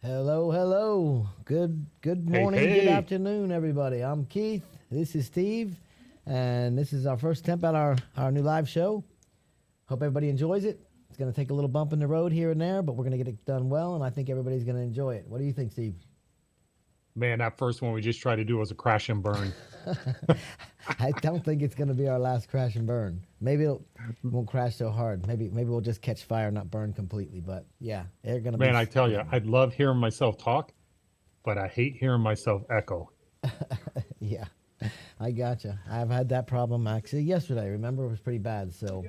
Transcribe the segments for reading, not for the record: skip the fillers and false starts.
Hello, hello. Good Hey, morning, good hey, afternoon, everybody. I'm Keith. This is Steve, and this is our first attempt at our new live show. Hope everybody enjoys it. It's going to take a little bump in the road here and there, but we're going to get it done well, and I think everybody's going to enjoy it. What do you think, Steve? man, that first one we just tried to do was a crash and burn. I don't think it's going to be our last crash and burn. Maybe it won't crash so hard. Maybe we'll just catch fire, not burn completely. But yeah, they're going to be Man, I tell you, different. I love hearing myself talk, but I hate hearing myself echo. Yeah, I gotcha. I've had that problem actually yesterday. Remember, it was pretty bad. So,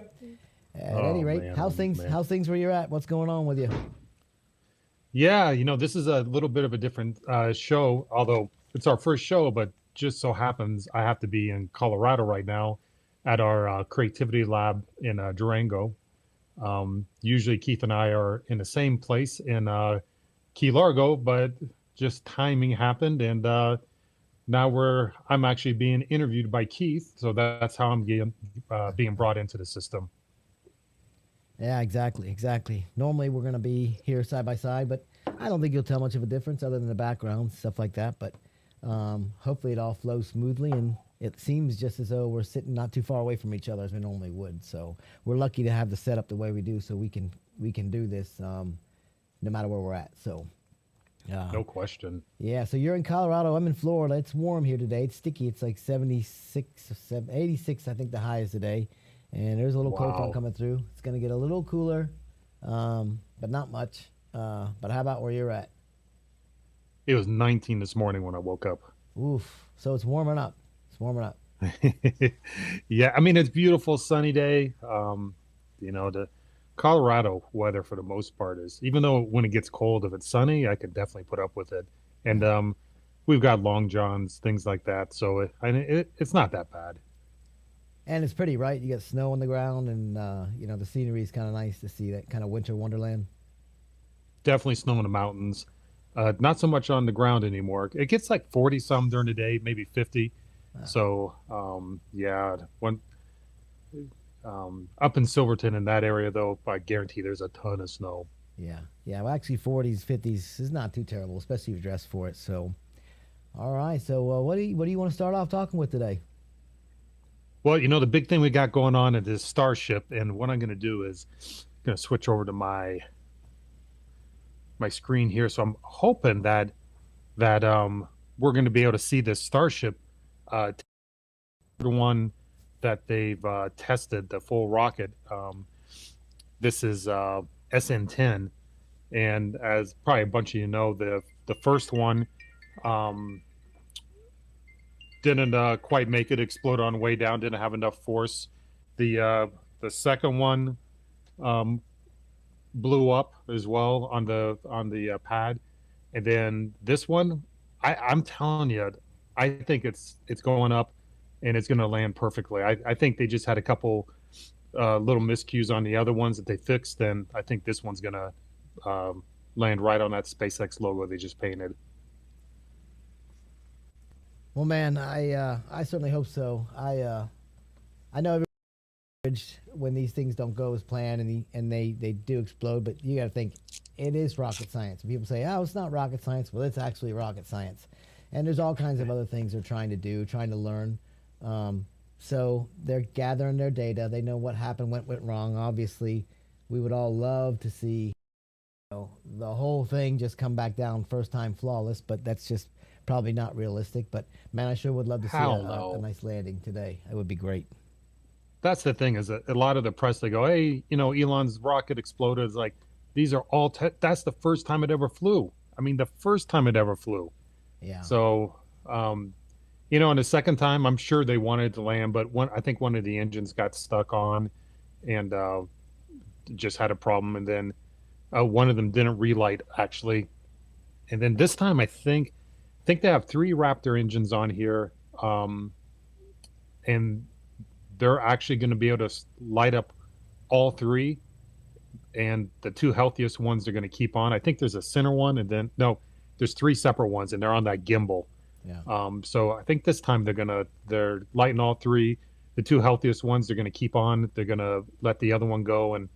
at any Oh rate, man, how's oh things? man. How's things where you're at? What's going on with you? Yeah, this is a little bit of a different show, although it's our first show, but just so happens I have to be in Colorado right now at our creativity lab in Durango. Usually Keith and I are in the same place in Key Largo, but just timing happened, and now I'm actually being interviewed by Keith, so that's how I'm being brought into the system. Yeah, exactly, exactly. Normally we're gonna be here side by side, but I don't think you'll tell much of a difference other than the background stuff like that. But hopefully it all flows smoothly, and it seems just as though we're sitting not too far away from each other as we normally would. So we're lucky to have the setup the way we do, so we can do this no matter where we're at. So. Uh, No question. Yeah, so you're in Colorado. I'm in Florida. It's warm here today. It's sticky. It's like 76, 86, I think the high is today. And there's a little cold front Wow. coming through. It's going to get a little cooler, but not much. But how about where you're at? It was 19 this morning when I woke up. Oof. So it's warming up. It's warming up. Yeah, I mean it's beautiful sunny day. The Colorado weather for the most part is, even though when it gets cold, if it's sunny, I could definitely put up with it. And Yeah. we've got long johns, things like that, so it's not that bad. And it's pretty, right? You got snow on the ground, and, the scenery is kind of nice to see that kind of winter wonderland. Definitely snow in the mountains. Not so much on the ground anymore. It gets like 40 some during the day, maybe 50. Uh, So yeah, up in Silverton in that area though, I guarantee there's a ton of snow. yeah. Yeah. Well, actually, 40s, 50s is not too terrible, especially if you dress for it. So, all right. So, what do you want to start off talking with today? Well, the big thing we got going on at this Starship, and what I'm going to do is going to switch over to my screen here. So I'm hoping that we're going to be able to see this Starship, the one that they've tested, the full rocket. This is SN10, and as probably a bunch of you know, the first one um, didn't quite make it, explode on the way down, didn't have enough force. The second one um, blew up as well on the pad, and then this one, I'm telling you, I think it's going up, and it's going to land perfectly. I think they just had a couple little miscues on the other ones that they fixed, and I think this one's going to land right on that SpaceX logo they just painted. Well, man, I certainly hope so. I know when these things don't go as planned and they do explode, but you got to think it is rocket science. And people say, "Oh, it's not rocket science." Well, it's actually rocket science, and there's all kinds of other things they're trying to do, trying to learn. Um, so they're gathering their data. They know what happened, what went wrong. Obviously, we would all love to see the whole thing just come back down first time flawless, but that's just probably not realistic. But man, I sure would love to see Hell a no. nice landing today. It would be great. That's the thing, is that a lot of the press, they go, hey, Elon's rocket exploded. It's like, these are all that's the first time it ever flew. I mean, the first time it ever flew. Yeah. So um and the second time, I'm sure they wanted to land, but I think one of the engines got stuck on, and just had a problem, and then one of them didn't relight actually. And then this time, I think they have three Raptor engines on here, um and they're actually going to be able to light up all three, and the two healthiest ones they're going to keep on. I think there's a center one, and then no, there's three separate ones, and they're on that gimbal. Yeah. So I think this time they're lighting all three. The two healthiest ones they're gonna keep on. They're gonna let the other one go, and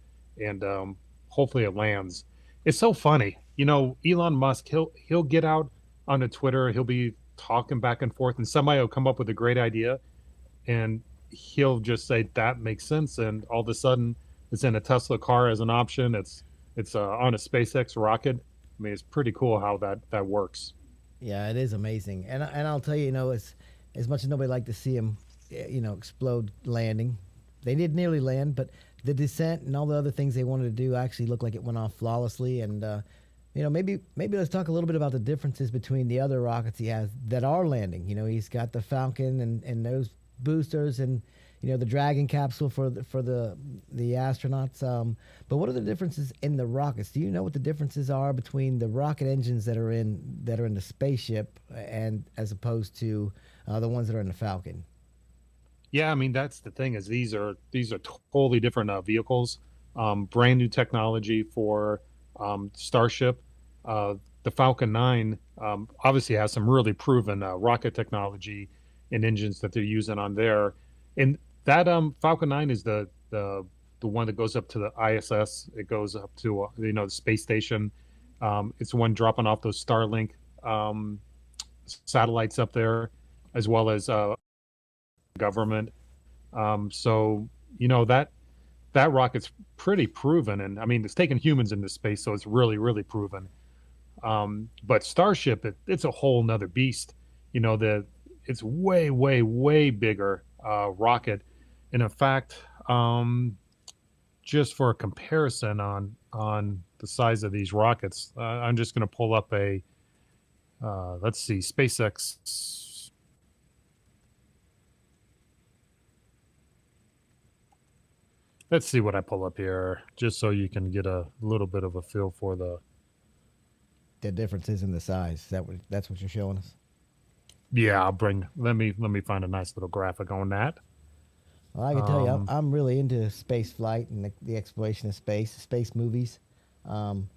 hopefully it lands. It's so funny, Elon Musk. He'll get out onto Twitter. He'll be talking back and forth, and somebody will come up with a great idea, and he'll just say that makes sense, and all of a sudden it's in a Tesla car as an option. It's on a SpaceX rocket. I mean, it's pretty cool how that works. Yeah, it is amazing, and I'll tell you, as much as nobody liked to see him, explode landing, they did nearly land, but the descent and all the other things they wanted to do actually looked like it went off flawlessly. And maybe let's talk a little bit about the differences between the other rockets he has that are landing. He's got the Falcon and those boosters, and the Dragon capsule for the astronauts. But what are the differences in the rockets? Do you know what the differences are between the rocket engines that are in the spaceship, and as opposed to the ones that are in the Falcon? Yeah, I mean that's the thing is these are totally different vehicles, brand new technology for Starship. The Falcon 9 obviously has some really proven rocket technology and engines that they're using on there, and that Falcon 9 is the one that goes up to the ISS. It goes up to the space station. It's one dropping off those Starlink um, satellites up there, as well as government. So that rocket's pretty proven, and I mean it's taken humans into space, so it's really really proven. But Starship, it's a whole nother beast. It's way way way bigger rocket, and in fact, just for a comparison on the size of these rockets, I'm just going to pull up a let's see, SpaceX. Let's see what I pull up here, just so you can get a little bit of a feel for the. The differences in the size. That's what you're showing us? Yeah, I'll bring. Let me find a nice little graphic on that. Well, I can tell you, Um, I'm really into space flight and the exploration of space movies. Um,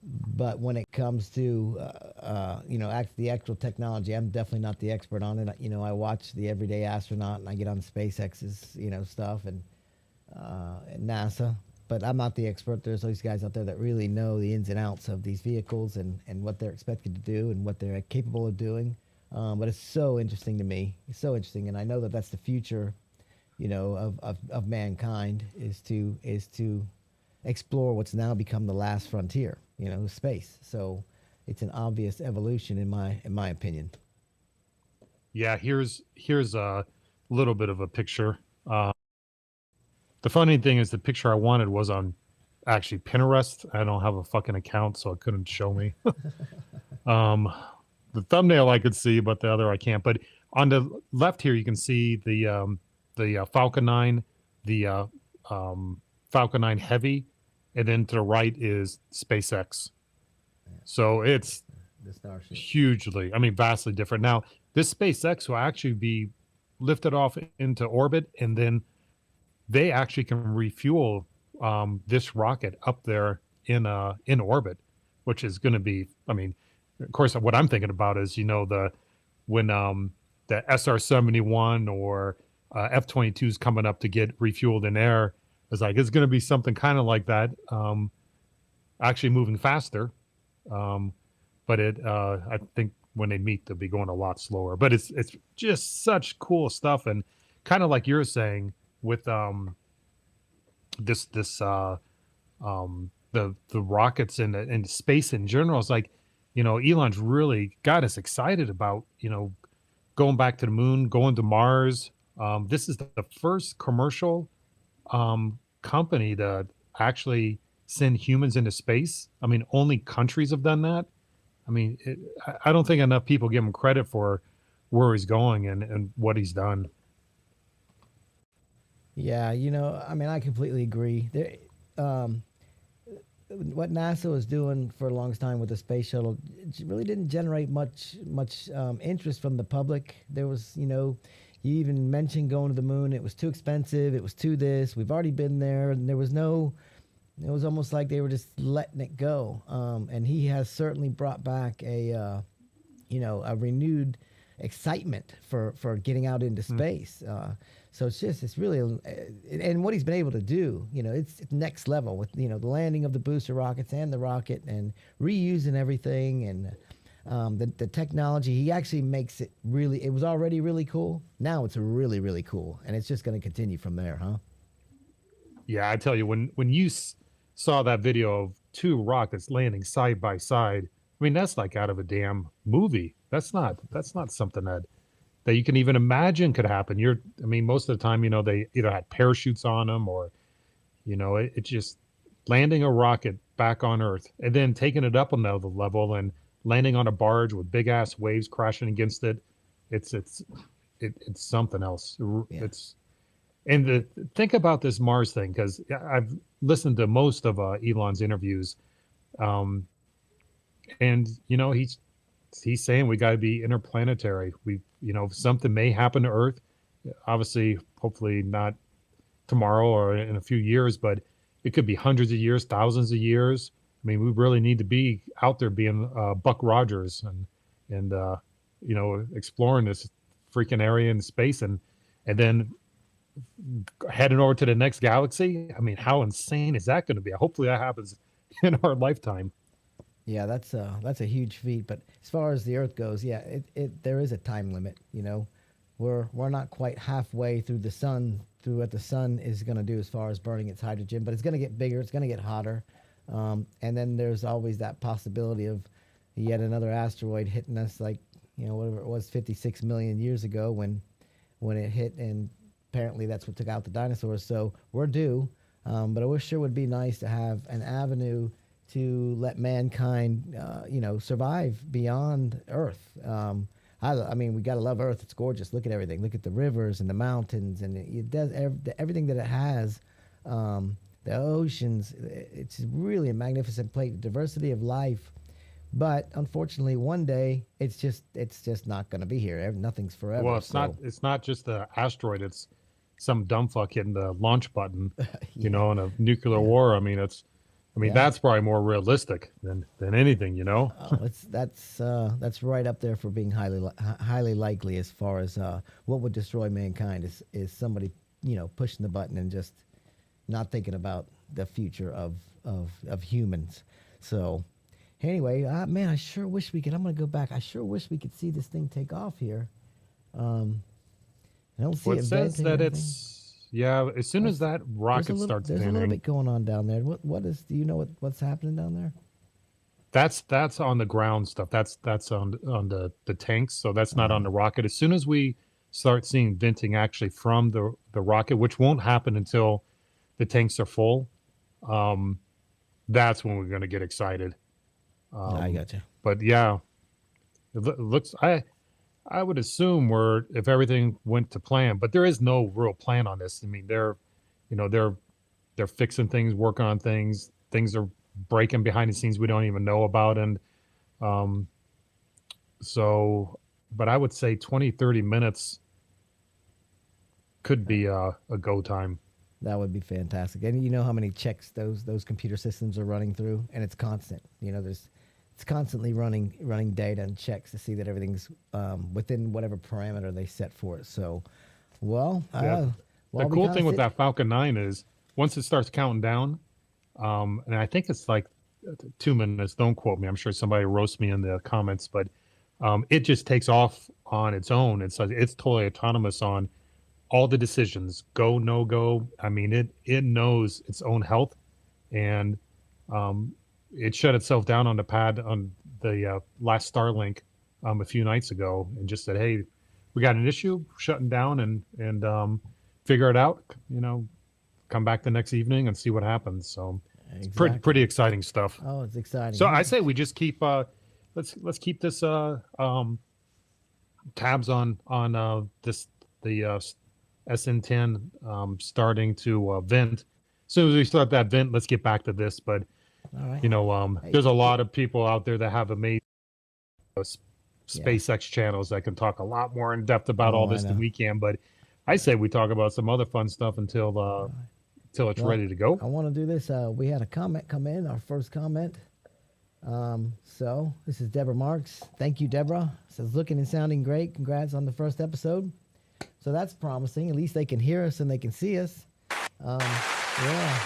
but when it comes to the actual technology, I'm definitely not the expert on it. I watch the Everyday Astronaut, and I get on SpaceX's stuff, and NASA. But I'm not the expert. There's those guys out there that really know the ins and outs of these vehicles, and what they're expected to do and what they're capable of doing. But it's so interesting to me. It's so interesting, and I know that that's the future, of mankind, is to explore what's now become the last frontier, space. So it's an obvious evolution in my opinion. yeah, here's a little bit of a picture. The funny thing is, the picture I wanted was on actually Pinterest. I don't have a fucking account, so it couldn't show me. um, the thumbnail I could see, but the other I can't. But on the left here, you can see the Falcon 9, the Falcon 9 Heavy, and then to the right is SpaceX. So it's The Starship. hugely, I mean, vastly different. Now, this SpaceX will actually be lifted off into orbit, and then they actually can refuel this rocket up there in orbit, which is going to be. I mean, of course, what I'm thinking about is when the SR-71 or F-22 is coming up to get refueled in air. It's going to be something kind of like that, actually moving faster. But I think when they meet, they'll be going a lot slower. But it's just such cool stuff, and kind of like you're saying with the rockets and space in general. It's like, Elon's really got us excited about going back to the moon, going to Mars. This is the first commercial company to actually send humans into space. I mean, only countries have done that. I mean, I don't think enough people give him credit for where he's going and what he's done. Yeah, I mean, I completely agree. Um, what NASA was doing for the longest time with the space shuttle really didn't generate much interest from the public. There was, you even mentioned going to the moon. It was too expensive. It was too this. We've already been there, and there was no It was almost like they were just letting it go. And he has certainly brought back a renewed excitement for getting out into Mm. space. So it's really, and what he's been able to do, it's next level with the landing of the booster rockets and the rocket and reusing everything and the technology. He actually makes it really. It was already really cool. Now it's really really cool, and it's just going to continue from there, huh? Yeah, I tell you, when you saw that video of two rockets landing side by side, I mean that's like out of a damn movie. That's not something that you can even imagine could happen. I mean, most of the time, they either had parachutes on them or, it just landing a rocket back on Earth and then taking it up another level and landing on a barge with big ass waves crashing against it. It's something else. Yeah. It's and think about this Mars thing because I've listened to most of Elon's interviews, um, and he's saying we got to be interplanetary. Something may happen to Earth. Obviously, hopefully not tomorrow or in a few years, but it could be hundreds of years, thousands of years. I mean, we really need to be out there being Buck Rogers and exploring this freaking area in space and then heading over to the next galaxy. I mean, how insane is that going to be? Hopefully, that happens in our lifetime. Yeah, that's a huge feat. But as far as the Earth goes, yeah, there is a time limit. We're not quite halfway through the sun through what the sun is going to do as far as burning its hydrogen, but it's going to get bigger. It's going to get hotter, and then there's always that possibility of yet another asteroid hitting us, like whatever it was, 56 million years ago when it hit, and apparently that's what took out the dinosaurs. So we're due, but it sure would be nice to have an avenue to let mankind, survive beyond Earth. I mean, we gotta love Earth. It's gorgeous. Look at everything. Look at the rivers and the mountains and it does everything that it has. The oceans. It's really a magnificent place. Diversity of life, but unfortunately, one day it's just not going to be here. Nothing's forever. Well, it's not just the asteroid. It's some dumb fuck hitting the launch button, Yeah, in a nuclear yeah, war. I mean yeah. that's probably more realistic than anything. Oh, that's right up there for being highly likely as far as what would destroy mankind is somebody pushing the button and just not thinking about the future of humans. So anyway, man, I sure wish we could. I'm gonna go back. I sure wish we could see this thing take off here. Um, I don't see Well, it it says venting or that anything. yeah. As soon as What's that rocket starts there's a little venting, bit going on down there. What is? Do you know what's happening down there? that's on the ground stuff. That's on the tanks. So that's not on Uh, the rocket. As soon as we start seeing venting actually from the rocket, which won't happen until the tanks are full, um, that's when we're going to get excited. I Um, got you. but yeah, looks. I would assume we're if everything went to plan, but there is no real plan on this. I mean, you know, they're they're fixing things, working on things. Things are breaking behind the scenes we don't even know about, and um, so. But I would say 20, 30 minutes could be a go time. That would be fantastic. And you know how many checks those computer systems are running through, and it's constant. It's constantly running data and checks to see that everything's within whatever parameter they set for it. So, well, Yeah. The while we cool kind of thing with sit, that Falcon 9 is once it starts counting down, and I think it's like 2 minutes. Don't quote me. I'm sure somebody roasts me in the comments, but it just takes off on its own. It's totally autonomous on all the decisions, go no go. I mean, it knows its own health, and um, it shut itself down on the pad on the last Starlink a few nights ago, and just said, "Hey, we got an issue, shutting down, and figure it out. Come back the next evening and see what happens." So it's exactly. pretty exciting stuff. Oh, it's exciting. So I say we just keep let's keep this tabs on this the SN10 starting to vent. As soon as we start that vent, let's get back to this. But All right. Hey, there's a lot of people out there that have amazing yeah. SpaceX channels that can talk a lot more in depth about all Oh, I this than know. we can. But I say we talk about some other fun stuff until till it's Well, ready to go. I want to do this. We had a comment come in, our first comment. So this is Deborah Marks. Thank you, Deborah. Says looking and sounding great. Congrats on the first episode. So that's promising. At least they can hear us and they can see us. Yeah,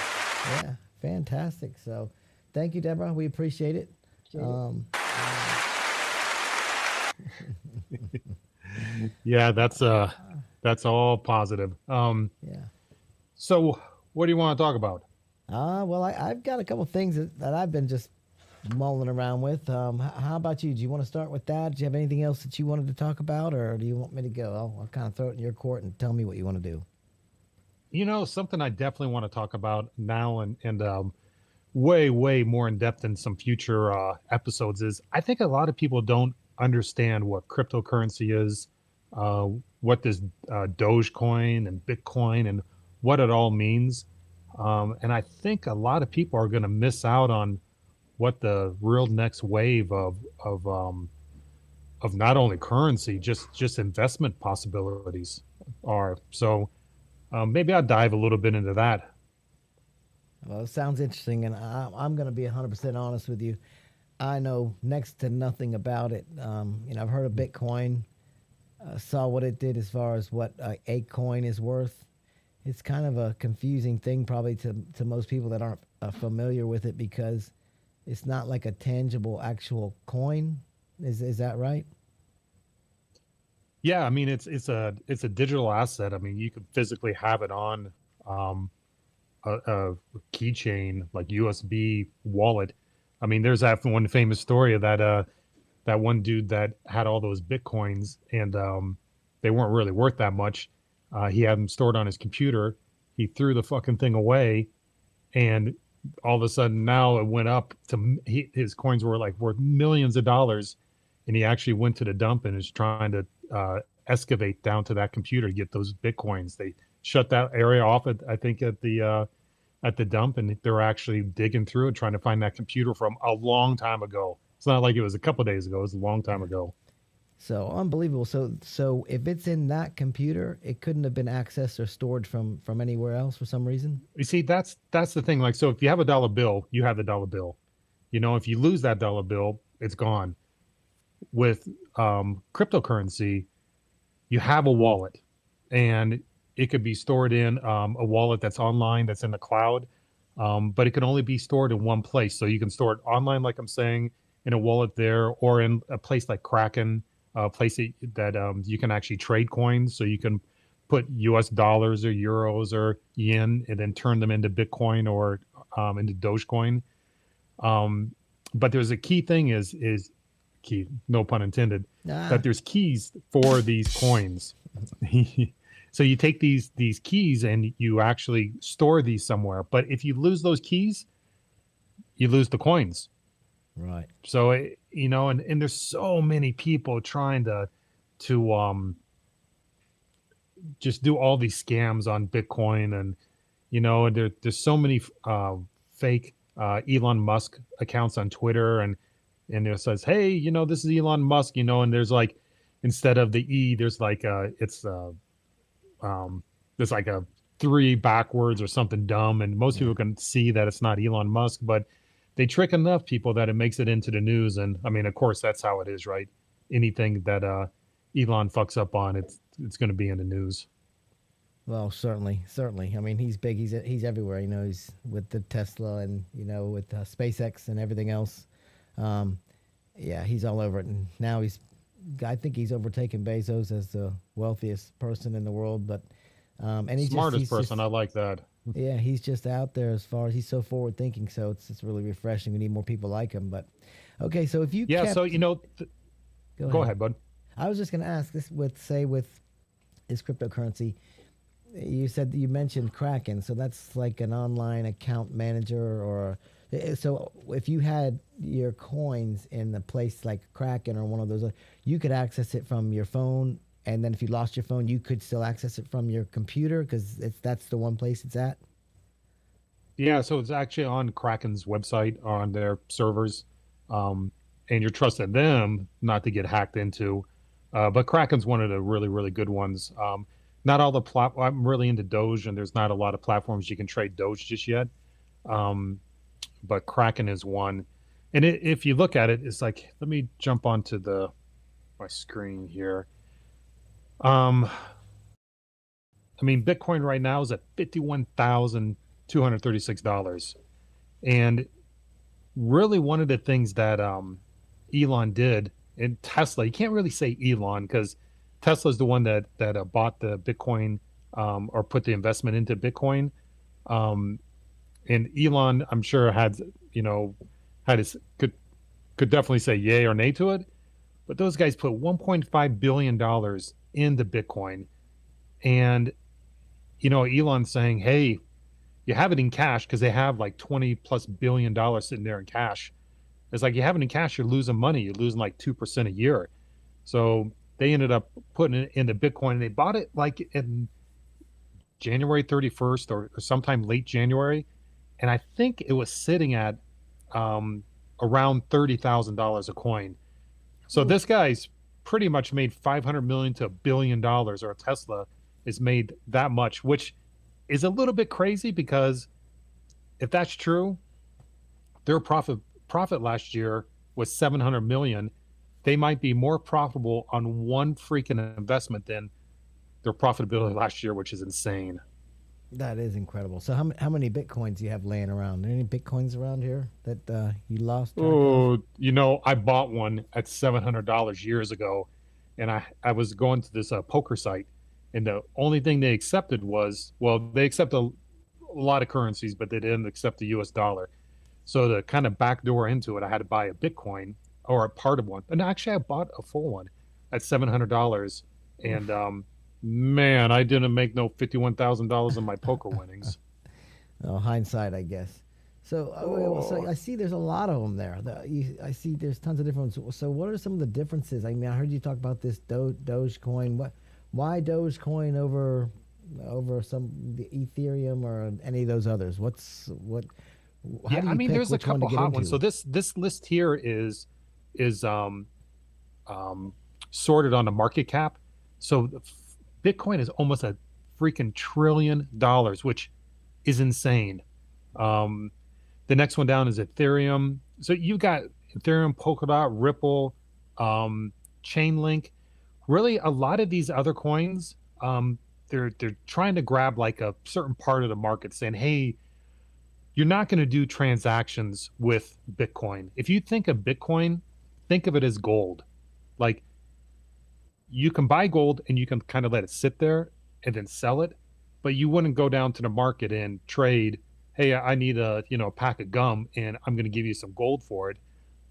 yeah, fantastic. So thank you, Deborah. We appreciate it. Yeah, that's all positive. Yeah. So what do you want to talk about? Well, I've got a couple things that I've been just mulling around with. How about you? Do you want to start with that? Do you have anything else that you wanted to talk about, or do you want me to go? I'll kind of throw it in your court and tell me what you want to do. Something I definitely want to talk about now and way more in depth in some future episodes is I think a lot of people don't understand what cryptocurrency is, uh, what this Dogecoin and Bitcoin and what it all means. And I think a lot of people are going to miss out on what the real next wave of not only currency, just investment possibilities are. So maybe I'll dive a little bit into that. Well, it sounds interesting, and I'm going to be 100% honest with you. I know next to nothing about it. I've heard of Bitcoin, saw what it did as far as what a coin is worth. It's kind of a confusing thing, probably to most people that aren't familiar with it, because it's not like a tangible, actual coin. Is that right? Yeah, I mean it's a digital asset. I mean you could physically have it on um, a keychain like USB wallet. I mean there's that one famous story of that one dude that had all those bitcoins and they weren't really worth that much. He had them stored on his computer. He threw the fucking thing away, and all of a sudden now it went up to his coins were like worth millions of dollars, and he actually went to the dump and is trying to excavate down to that computer to get those bitcoins. They shut that area off at I think at the dump, and they're actually digging through it trying to find that computer from a long time ago. It's not like it was a couple of days ago; it was a long time ago. So unbelievable. So if it's in that computer, it couldn't have been accessed or stored from anywhere else for some reason. You see, that's the thing. Like, so if you have a dollar bill, you have the dollar bill. If you lose that dollar bill, it's gone. With cryptocurrency, you have a wallet, and it could be stored in a wallet that's online, that's in the cloud, but it can only be stored in one place. So you can store it online, like I'm saying, in a wallet there, or in a place like Kraken, a place that you can actually trade coins. So you can put U.S. dollars or euros or yen, and then turn them into Bitcoin or into Dogecoin. Um, but there's a key thing is key, no pun intended, Ah, that there's keys for these coins. So you take these keys and you actually store these somewhere. But if you lose those keys, you lose the coins. right. So and there's so many people trying to just do all these scams on Bitcoin, and there's so many fake Elon Musk accounts on Twitter, and it says, hey, this is Elon Musk, and there's like instead of the E, there's like um, there's like a three backwards or something dumb, and most Yeah. people can see that it's not Elon Musk, but they trick enough people that it makes it into the news. And I mean, of course, that's how it is, right? Anything that Elon fucks up on, it's going to be in the news. Well, certainly, certainly. I mean, he's big. He's everywhere. He's with the Tesla and with SpaceX and everything else. Um, yeah, he's all over it. And now I think he's overtaken Bezos as the wealthiest person in the world. But and Smartest person, I like that. yeah, he's just out there as far as he's so forward thinking. So it's really refreshing. We need more people like him. But okay, so if you Yeah, so kept, go go ahead. ahead, bud. I was just going to ask this with this cryptocurrency. You mentioned Kraken, so that's like an online account manager, or so if you had your coins in a place like Kraken or one of those, you could access it from your phone, and then if you lost your phone, you could still access it from your computer because that's the one place it's at. Yeah, so it's actually on Kraken's website, on their servers, and you're trusting them not to get hacked into. But Kraken's one of the really, really good ones. not all the I'm really into Doge, and there's not a lot of platforms you can trade Doge just yet. Um, but Kraken is one. And if you look at it, it's like, let me jump onto the my screen here. Um, I mean, Bitcoin right now is at $51,236, and really one of the things that Elon did in Tesla, you can't really say Elon because Tesla's the one that bought the Bitcoin, or put the investment into Bitcoin. Um, and Elon, I'm sure had, you know, had his could definitely say yay or nay to it. But those guys put $1.5 billion into Bitcoin, and Elon's saying, hey, you have it in cash because they have like 20+ billion dollars sitting there in cash. It's like you have it in cash, you're losing money. You're losing like 2% a year. So they ended up putting it into Bitcoin, and they bought it like in January 31st, or sometime late January. And I think it was sitting at um, around $30,000 a coin. So Ooh, this guy's pretty much made 500 million to $1 billion, or Tesla has made that much, which is a little bit crazy because if that's true, their profit last year was 700 million. They might be more profitable on one freaking investment than their profitability last year, which is insane. that is incredible. So how many bitcoins do you have laying around? Any bitcoins around here that you lost track of? Oh, I bought one at $700 years ago, and I was going to this poker site, and the only thing they accepted was, well, they accept a lot of currencies, but they didn't accept the U.S. dollar. So to kind of backdoor into it, I had to buy a Bitcoin or a part of one. And actually, I bought a full one at $700, and Oof. man, I didn't make no $51,000 on my poker winnings. Well, hindsight, I guess. So, so Oh, I see there's a lot of them there. I see there's tons of different ones. So, what are some of the differences? I mean, I heard you talk about this Dogecoin. Why Dogecoin over some the Ethereum or any of those others? How yeah, do I you mean, pick there's a which one to couple get hot ones. So into? this list here is um, sorted on the market cap. So Bitcoin is almost a freaking $1 trillion, which is insane. Um, the next one down is Ethereum. So you got Ethereum, Polkadot, Ripple, um, Chainlink. Really, a lot of these other coins, they're trying to grab like a certain part of the market, saying, "Hey, you're not going to do transactions with Bitcoin. If you think of Bitcoin, think of it as gold. Like you can buy gold and you can kind of let it sit there and then sell it, but you wouldn't go down to the market and trade, hey, I need a pack of gum and I'm going to give you some gold for it.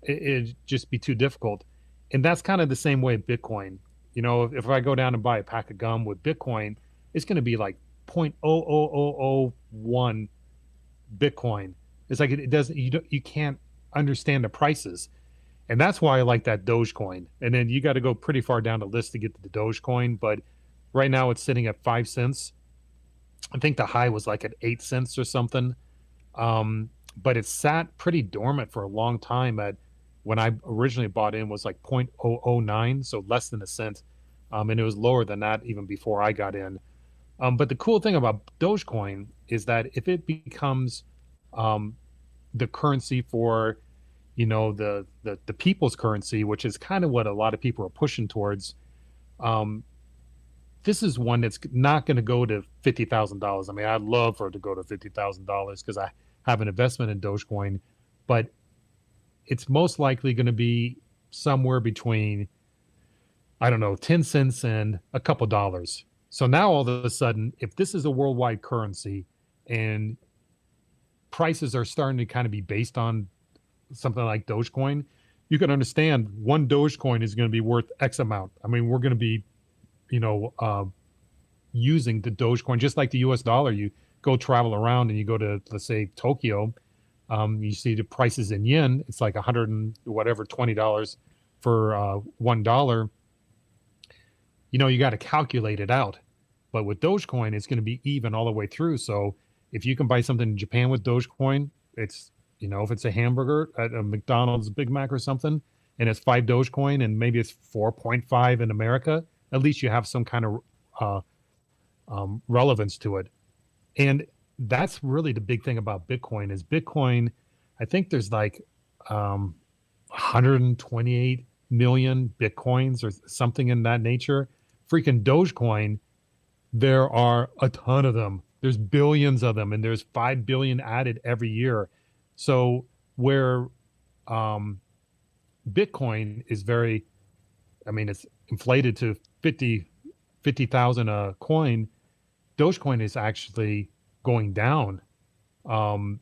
It'd just be too difficult. And that's kind of the same way with Bitcoin. If I go down and buy a pack of gum with Bitcoin, it's going to be like 0.00001 Bitcoin. It's like it doesn't you can't understand the prices. And that's why I like that Dogecoin. And then you got to go pretty far down the list to get to the Dogecoin, but right now it's sitting at 5 cents. I think the high was like at 8 cents or something. But it sat pretty dormant for a long time at when I originally bought in was like 0.009, so less than a cent. And it was lower than that even before I got in. But the cool thing about Dogecoin is that if it becomes um, the currency for the people's currency, which is kind of what a lot of people are pushing towards. Um, this is one that's not going to go to $50,000. I mean, I'd love for it to go to $50,000 because I have an investment in Dogecoin, but it's most likely going to be somewhere between, I don't know, 10 cents and a couple dollars. So now all of a sudden, if this is a worldwide currency and prices are starting to kind of be based on something like Dogecoin, you can understand one Dogecoin is going to be worth X amount. I mean, we're going to be, you know, uh, using the Dogecoin just like the U.S. dollar. You go travel around and you go to, let's say, Tokyo. You see the prices in yen. It's like 100 and whatever $20 for $1. You got to calculate it out. But with Dogecoin, it's going to be even all the way through. So if you can buy something in Japan with Dogecoin, if it's a hamburger at a McDonald's Big Mac or something, and it's 5 Dogecoin and maybe it's 4.5 in America, at least you have some kind of relevance to it. And that's really the big thing about Bitcoin is Bitcoin. I think there's like 128 million Bitcoins or something in that nature. Freaking Dogecoin, there are a ton of them. There's billions of them, and there's 5 billion added every year. So where um, Bitcoin is very, I mean, it's inflated to 50,000 a coin. Dogecoin is actually going down um,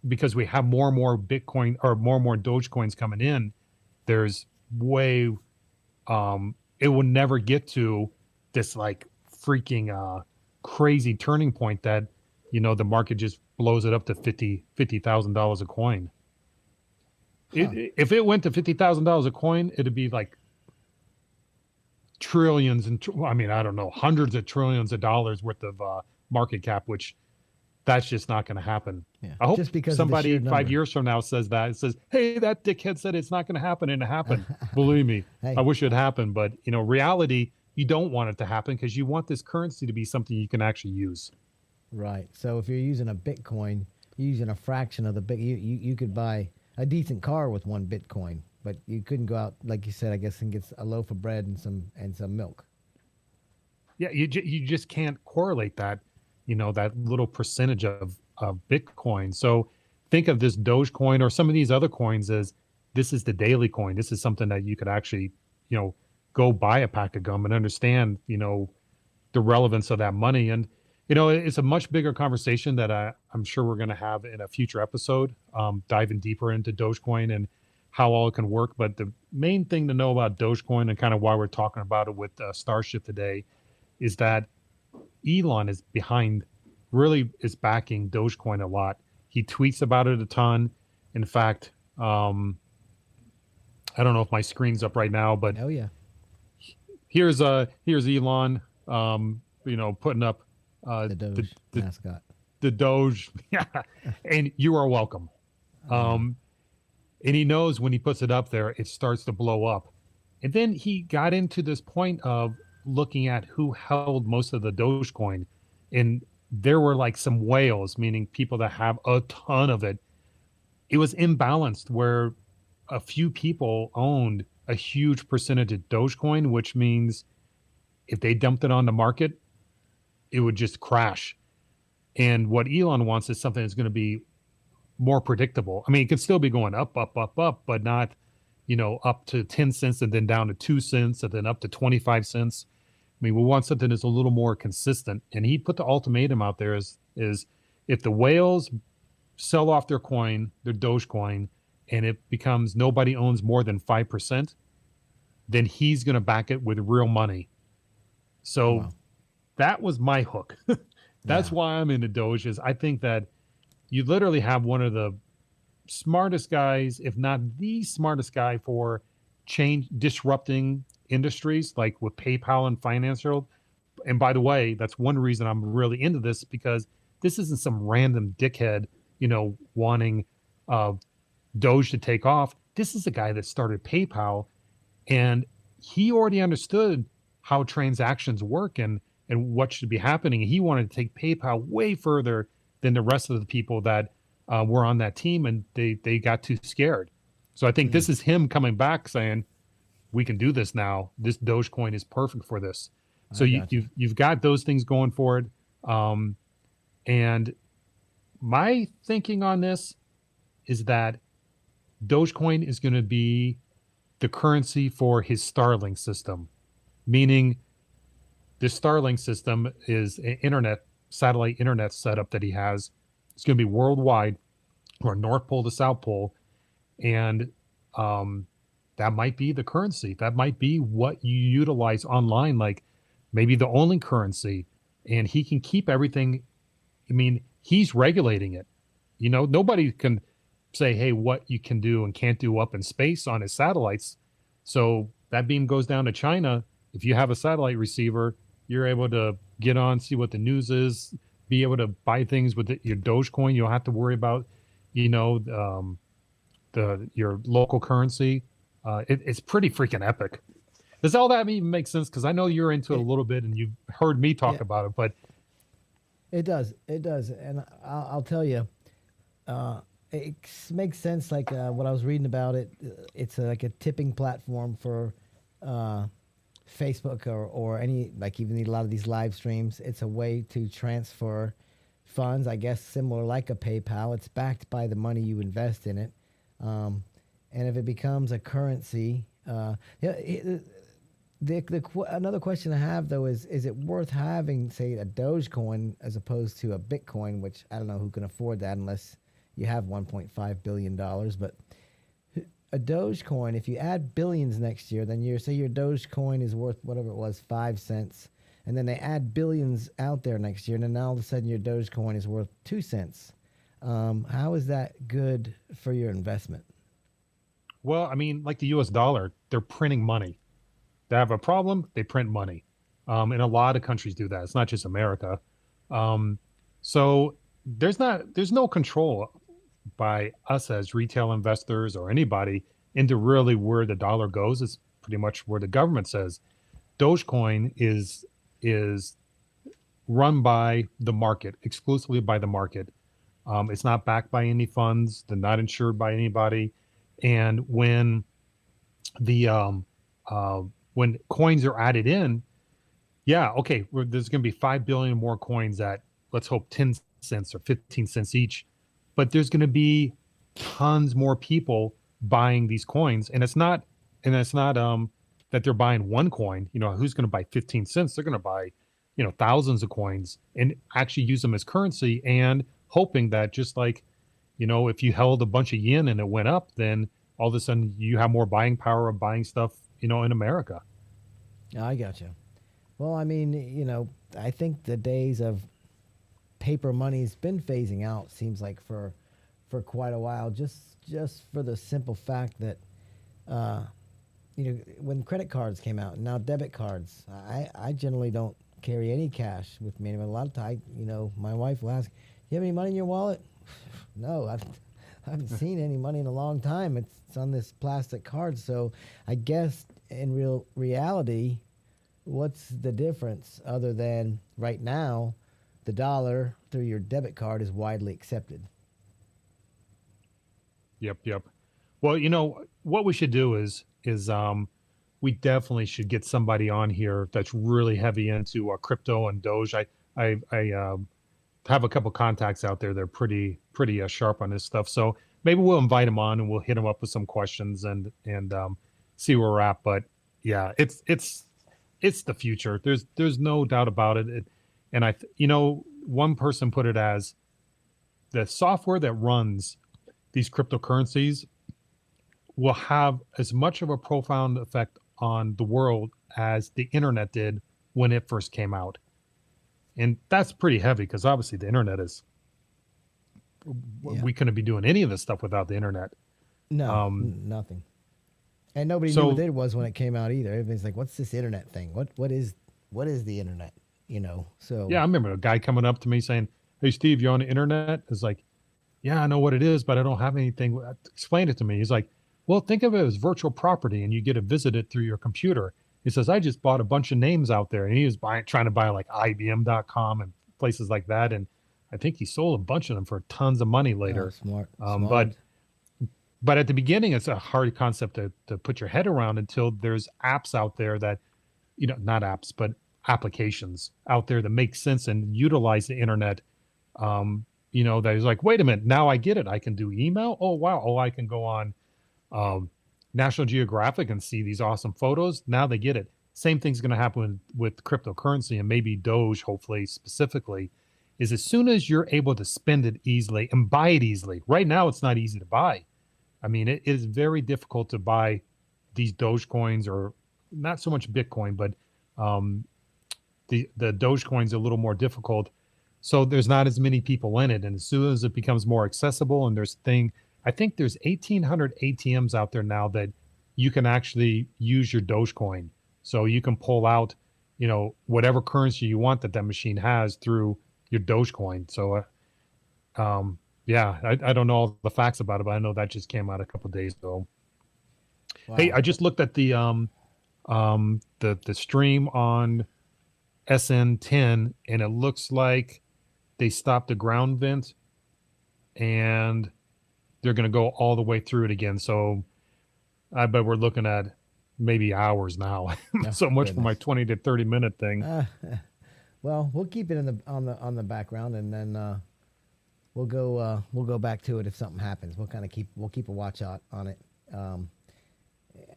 because we have more and more Bitcoin or more and more Dogecoins coming in. There's way, it will never get to this like freaking crazy turning point that, the market just blows it up to $50,000 a coin. Huh. If it went to $50,000 a coin, it'd be like trillions and I mean, I don't know, hundreds of trillions of dollars worth of market cap, which that's just not going to happen. Yeah. I hope Just because of the somebody sheer 5 number. years from now says that. It says, hey, that dickhead said it's not going to happen, and it happened. Believe me, Hey. I wish it happened. But, reality, you don't want it to happen because you want this currency to be something you can actually use. Right. So if you're using a Bitcoin, you're using a fraction of the bit. You could buy a decent car with one Bitcoin, but you couldn't go out, like you said, I guess, and get a loaf of bread and some milk. Yeah, you just can't correlate that, that little percentage of Bitcoin. So think of this Dogecoin or some of these other coins as this is the daily coin. This is something that you could actually, go buy a pack of gum and understand, the relevance of that money. And, it's a much bigger conversation that I'm sure we're going to have in a future episode, diving deeper into Dogecoin and how all it can work. But the main thing to know about Dogecoin and kind of why we're talking about it with Starship today is that Elon really is backing Dogecoin a lot. He tweets about it a ton. In fact, I don't know if my screen's up right now, but Oh yeah. here's Elon, putting up The Doge mascot. the Doge. Yeah, and you are welcome. And he knows when he puts it up there, it starts to blow up. And then he got into this point of looking at who held most of the Dogecoin, and there were like some whales, meaning people that have a ton of it. It was imbalanced where a few people owned a huge percentage of Dogecoin, which means if they dumped it on the market, it would just crash. And what Elon wants is something that's going to be more predictable. I mean, it could still be going up, up, up, up, but not, up to 10 cents and then down to 2 cents and then up to 25 cents. I mean, we want something that's a little more consistent. And he put the ultimatum out there is if the whales sell off their coin, their Dogecoin, and it becomes nobody owns more than 5%, then he's going to back it with real money. So Wow. that was my hook. That's why I'm into Doge is I think that you literally have one of the smartest guys, if not the smartest guy for disrupting industries like with PayPal and financial. And by the way, that's one reason I'm really into this because this isn't some random dickhead, wanting Doge to take off. This is a guy that started PayPal and he already understood how transactions work and what should be happening. He wanted to take PayPal way further than the rest of the people that were on that team, and they got too scared. So I think this is him coming back saying, we can do this now. This Dogecoin is perfect for this. So you've got those things going for it. And my thinking on this is that Dogecoin is going to be the currency for his Starlink system, meaning this Starlink system is an satellite internet setup that he has. It's going to be worldwide, or North Pole to South Pole, and that might be the currency. That might be what you utilize online, like maybe the only currency. And he can keep everything. I mean, he's regulating it. Nobody can say, hey, what you can do and can't do up in space on his satellites. So that beam goes down to China. If you have a satellite receiver, you're able to get on, see what the news is, be able to buy things with your Dogecoin. You don't have to worry about, your local currency. It's pretty freaking epic. Does all that even make sense? Because I know you're into it a It, little bit and you've heard me yeah, talk about it, but it does. It does. And I'll tell you, makes sense. Like what I was reading about it, it's like a tipping platform for uh, Facebook or any, like even a lot of these live streams. It's a way to transfer funds, I guess, similar like a PayPal. It's backed by the money you invest in it. Um, and if it becomes a currency, yeah, another question I have though is it worth having, say, a Dogecoin as opposed to a Bitcoin, which I don't know who can afford that unless you have $1.5 billion. But a Dogecoin, if you add billions next year, then you say your Dogecoin is worth whatever it was, 5 cents, and then they add billions out there next year, and then now all of a sudden your Dogecoin is worth 2 cents. How is that good for your investment? well, I mean, like the US dollar, they're printing money. They have a problem, they print money. And a lot of countries do that. It's not just America. Um, so there's no control by us as retail investors or anybody into really where the dollar goes. It's pretty much where the government says. Dogecoin is run by the market, exclusively by the market. It's not backed by any funds. They're not insured by anybody. And the when coins are added in, yeah, okay, there's going to be 5 billion more coins at, let's hope, 10 cents or 15 cents each, but there's going to be tons more people buying these coins, and it's not that they're buying one coin. You know, who's going to buy 15 cents? They're going to buy, thousands of coins and actually use them as currency, and hoping that, just like, if you held a bunch of yen and it went up, then all of a sudden you have more buying power of buying stuff, in America. I gotcha. Well, I mean, I think the days of paper money's been phasing out. Seems like for quite a while, just for the simple fact that uh, when credit cards came out and now debit cards, I generally don't carry any cash with me. And a lot of times, my wife will ask, "You have any money in your wallet?" No, I haven't seen any money in a long time. It's on this plastic card. So I guess in reality, what's the difference other than right now, the dollar through your debit card is widely accepted? Yep, yep. Well, what we should do is we definitely should get somebody on here that's really heavy into crypto and Doge. I have a couple contacts out there. They're pretty sharp on this stuff. So maybe we'll invite them on and we'll hit them up with some questions and see where we're at. But yeah, it's the future. There's no doubt about it. And one person put it as the software that runs these cryptocurrencies will have as much of a profound effect on the world as the internet did when it first came out. And that's pretty heavy because obviously the internet is, Yeah. we couldn't be doing any of this stuff without the internet. No, Um, nothing. And nobody knew what so it was when it came out either. Everybody's like, "What's this internet thing? What is the internet?" So yeah, I remember a guy coming up to me saying, "Hey, Steve, you're on the internet?" It's like, yeah, I know what it is, but I don't have anything. Explain it to me. He's like, well, think of it as virtual property and you get to visit it through your computer. He says, I just bought a bunch of names out there, and he was trying to buy like IBM.com and places like that. And I think he sold a bunch of them for tons of money oh, later. smart, Um, smart. but but at the beginning, it's a hard concept to put your head around until there's apps out there that, not apps, but applications out there that make sense and utilize the internet. That is like, wait a minute, now I get it. I can do email. Oh, wow. Oh, I can go on um, National Geographic and see these awesome photos. Now they get it. Same thing's going to happen with cryptocurrency and maybe Doge, hopefully specifically, is as soon as you're able to spend it easily and buy it easily. Right now, it's not easy to buy. I mean, it is very difficult to buy these Doge coins, or not so much Bitcoin, but um, the Dogecoin's a little more difficult. So there's not as many people in it. And as soon as it becomes more accessible, and I think there's 1,800 ATMs out there now that you can actually use your Dogecoin. So you can pull out, whatever currency you want that machine has through your Dogecoin. So, yeah, I don't know all the facts about it, but I know that just came out a couple of days ago. Hey, Wow. I just looked at the stream on SN10, and it looks like they stopped the ground vent, and they're going to go all the way through it again. So I bet we're looking at maybe hours now. Oh, So much for my goodness. 20 to 30 minute thing. Uh, well, we'll keep it in the on the background, and then we'll go back to it if something happens. We'll keep a watch out on it um,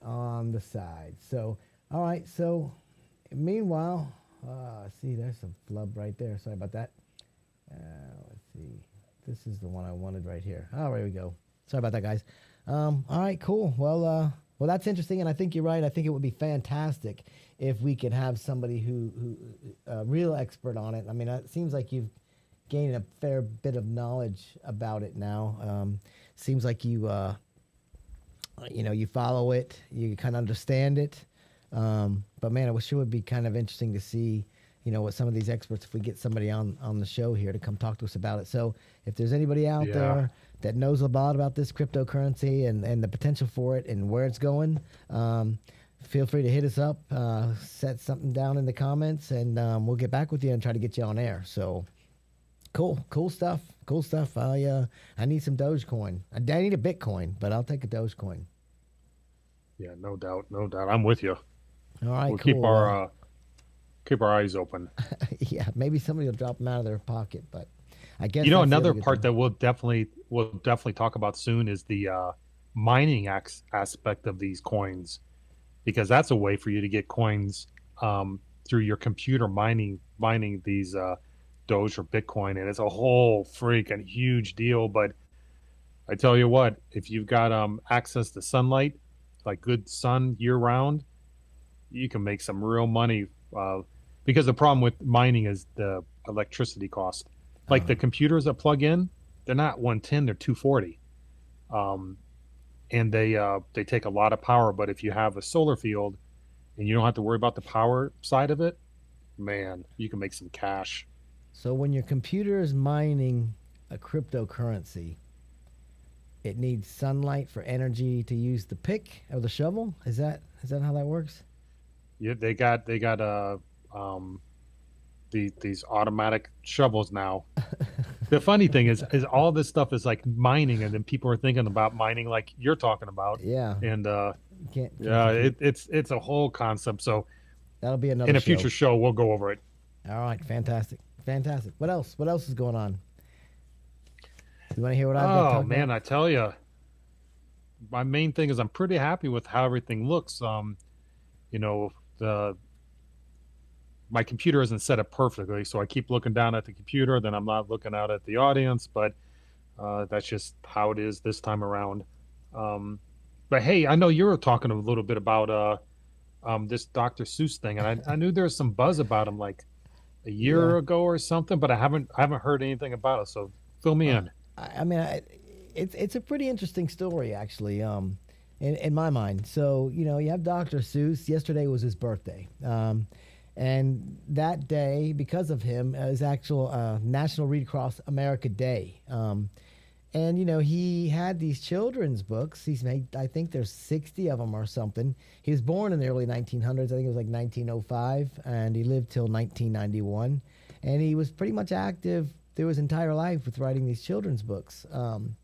on the side. So all right. So meanwhile, see, there's some flub right there. Sorry about that. Let's see. This is the one I wanted right here. Oh, there we go. Sorry about that, guys. All right, cool. Well, that's interesting, and I think you're right. I think it would be fantastic if we could have somebody who a real expert on it. I mean, it seems like you've gained a fair bit of knowledge about it now. Seems like you follow it, you kind of understand it. But man, it sure would be kind of interesting to see, what some of these experts, if we get somebody on the show here to come talk to us about it. So if there's anybody out Yeah. there that knows a lot about this cryptocurrency and the potential for it and where it's going, feel free to hit us up, set something down in the comments, and we'll get back with you and try to get you on air. So cool stuff. I need some Dogecoin. I need a Bitcoin, but I'll take a Dogecoin. Yeah, no doubt. I'm with you. All right, We'll cool. keep our eyes open. Yeah, maybe somebody will drop them out of their pocket, but I guess that's the Another other good part thing. that we'll definitely talk about soon is the mining aspect of these coins, because that's a way for you to get coins through your computer mining these Doge or Bitcoin, and it's a whole freaking huge deal. But I tell you what, if you've got access to sunlight, like good sun year round, you can make some real money. Because the problem with mining is the electricity cost. Like Uh, the computers that plug in, they're not 110, they're 240, and they take a lot of power. But if you have a solar field and you don't have to worry about the power side of it, man, you can make some cash. so when your computer is mining a cryptocurrency, it needs sunlight for energy to use the pick or the shovel. Is that how that works? Yeah, they got um these automatic shovels now. The funny thing is all this stuff is like mining, and then people are thinking about mining like you're talking about, Yeah, and you can't yeah, compute. it's a whole concept. So That'll be in another a future show. show, we'll go over it. All right, fantastic. What else? What else is going on? You want to hear what I've been Oh talking about? man, I tell you, my main thing is I'm pretty happy with how everything looks. You know, the my computer isn't set up perfectly, so I keep looking down at the computer, then I'm not looking out at the audience, but that's just how it is this time around. Um, but hey, I know you were talking a little bit about this Dr. Seuss thing, and I knew there was some buzz about him like a Yeah. year ago or something, but I haven't heard anything about it. So fill me Uh, in. I mean, it's a pretty interesting story actually. In my mind. So you have Dr. Seuss. Yesterday was his birthday. And that day, because of him, is actual National Read Across America Day. And he had these children's books. He's made, I think there's 60 of them or something. He was born in the early 1900s. I think it was like 1905, and he lived till 1991. And he was pretty much active through his entire life with writing these children's books. And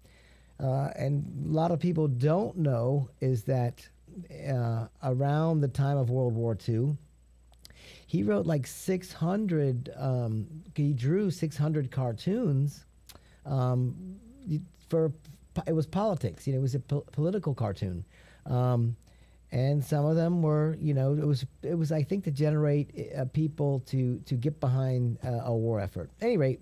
a lot of people don't know is that around the time of World War II, he wrote like 600. He drew 600 cartoons um, for it was politics. It was a political cartoon, um, and some of them were, it was I think to generate people to get behind a war effort. At any rate,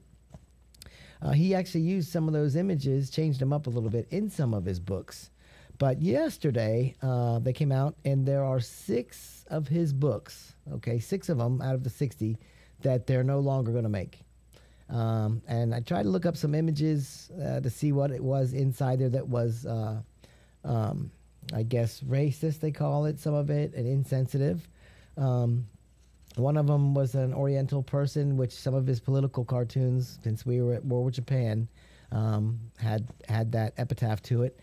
he actually used some of those images, changed them up a little bit in some of his books. But yesterday, they came out, and there are 6 of his books, okay, 6 of them out of the 60 that they're no longer going to make. And I tried to look up some images to see what it was inside there that was, I guess, racist, they call it, some of it, and insensitive. Um, One of them was an Oriental person, which some of his political cartoons, since we were at war with Japan, had that epitaph to it.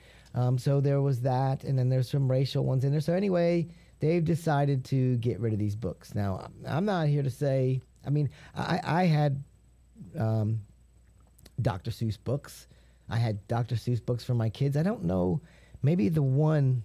So there was that, and then there's some racial ones in there. So anyway, they've decided to get rid of these books. Now, I'm not here to say. I mean, I had um, Dr. Seuss books. I had Dr. Seuss books for my kids. I don't know, maybe the one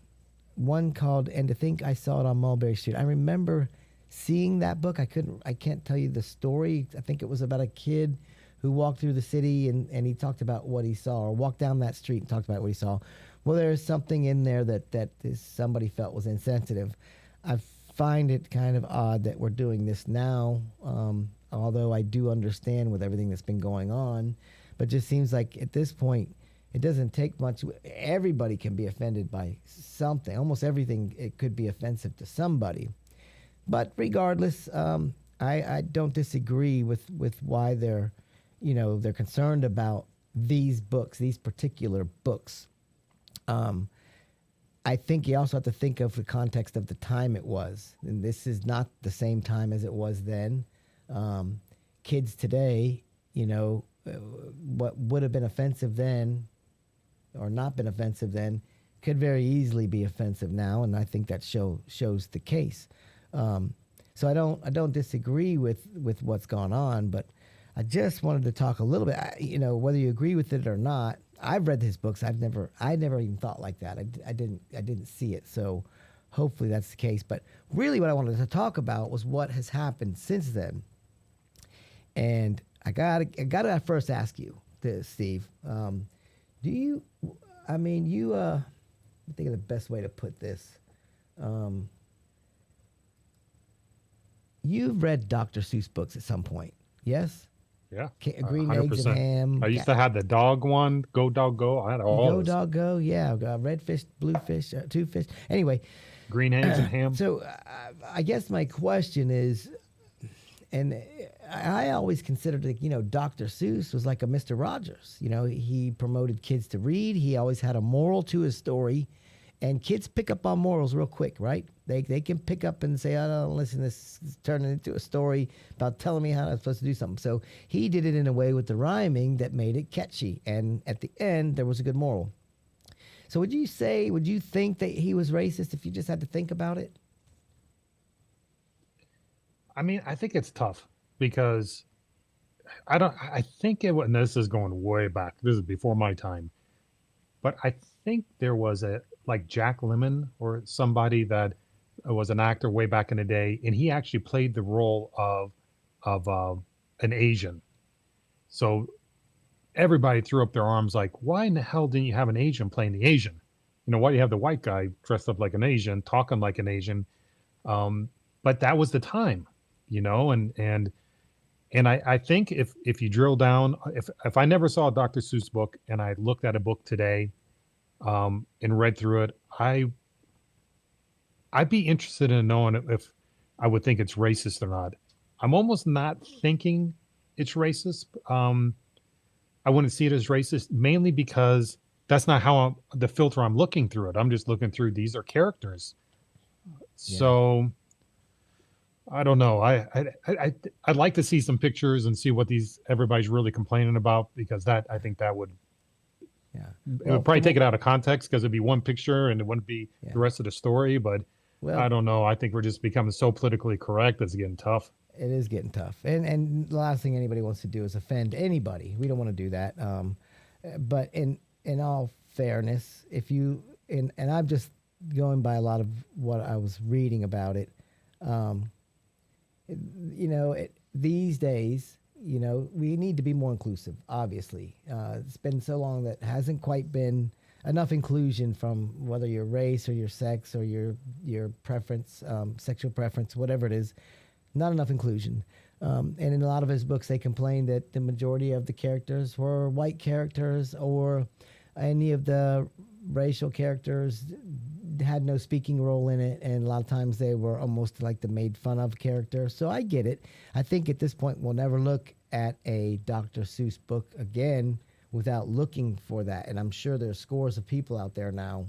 called And to Think I Saw It on Mulberry Street. I remember seeing that book. I can't tell you the story. I think it was about a kid who walked through the city and he talked about what he saw, or walked down that street and talked about what he saw. Well, there's something in there that somebody felt was insensitive. I find it kind of odd that we're doing this now, although I do understand with everything that's been going on. But just seems like at this point, it doesn't take much. Everybody can be offended by something. Almost everything, it could be offensive to somebody. But regardless, I don't disagree with why they're concerned about these books, these particular books. I think you also have to think of the context of the time it was. And this is not the same time as it was then. Kids today, what would have been offensive then or not been offensive then could very easily be offensive now. And I think that shows the case. So I don't disagree with what's gone on, but I just wanted to talk a little bit, whether you agree with it or not. I've read his books. I never even thought like that. I didn't see it. So hopefully that's the case. But really what I wanted to talk about was what has happened since then. And I gotta first ask you this, Steve. Let me think of the best way to put this. You've read Dr. Seuss books at some point, yes? Yeah, Green Eggs and Ham. I used to have the dog one, Go Dog Go. I had all Go those. Dog Go, yeah. Red fish, blue fish, two fish. Anyway, Green Eggs and Ham. so I guess my question is, and I always considered, Dr. Seuss was like a Mr. Rogers. He promoted kids to read. He always had a moral to his story. And kids pick up on morals real quick, right? They can pick up and say, "I don't listen. This is turning into a story about telling me how I'm supposed to do something." So he did it in a way with the rhyming that made it catchy, and at the end there was a good moral. So would you think that he was racist if you just had to think about it? I mean, I think it's tough because I think it was, and this is going way back. This is before my time. But I think there was like Jack Lemmon or somebody that was an actor way back in the day, and he actually played the role of an Asian. So everybody threw up their arms like, why in the hell didn't you have an Asian playing the Asian? Why do you have the white guy dressed up like an Asian, talking like an Asian? But that was the time, and I think if you drill down, if I never saw a Dr. Seuss book and I looked at a book today, and read through it, I'd be interested in knowing if I would think it's racist or not. I'm almost not thinking it's racist. I wouldn't see it as racist, mainly because that's not how the filter I'm looking through it. I'm just looking through these are characters. Yeah. So I don't know. I'd like to see some pictures and see what everybody's really complaining about, because I think that would. Yeah. It would probably take it out of context because it'd be one picture and it wouldn't be the rest of the story. But I don't know. I think we're just becoming so politically correct. It's getting tough. It is getting tough. And the last thing anybody wants to do is offend anybody. We don't want to do that. But in all fairness, and I'm just going by a lot of what I was reading about it, these days, we need to be more inclusive, obviously. It's been so long that hasn't quite been enough inclusion from whether your race or your sex or your preference, sexual preference, whatever it is, not enough inclusion. And in a lot of his books, they complained that the majority of the characters were white characters, or any of the racial characters had no speaking role in it, and a lot of times they were almost like the made fun of character. So I get it. I think at this point we'll never look at a Dr. Seuss book again without looking for that, and I'm sure there's scores of people out there now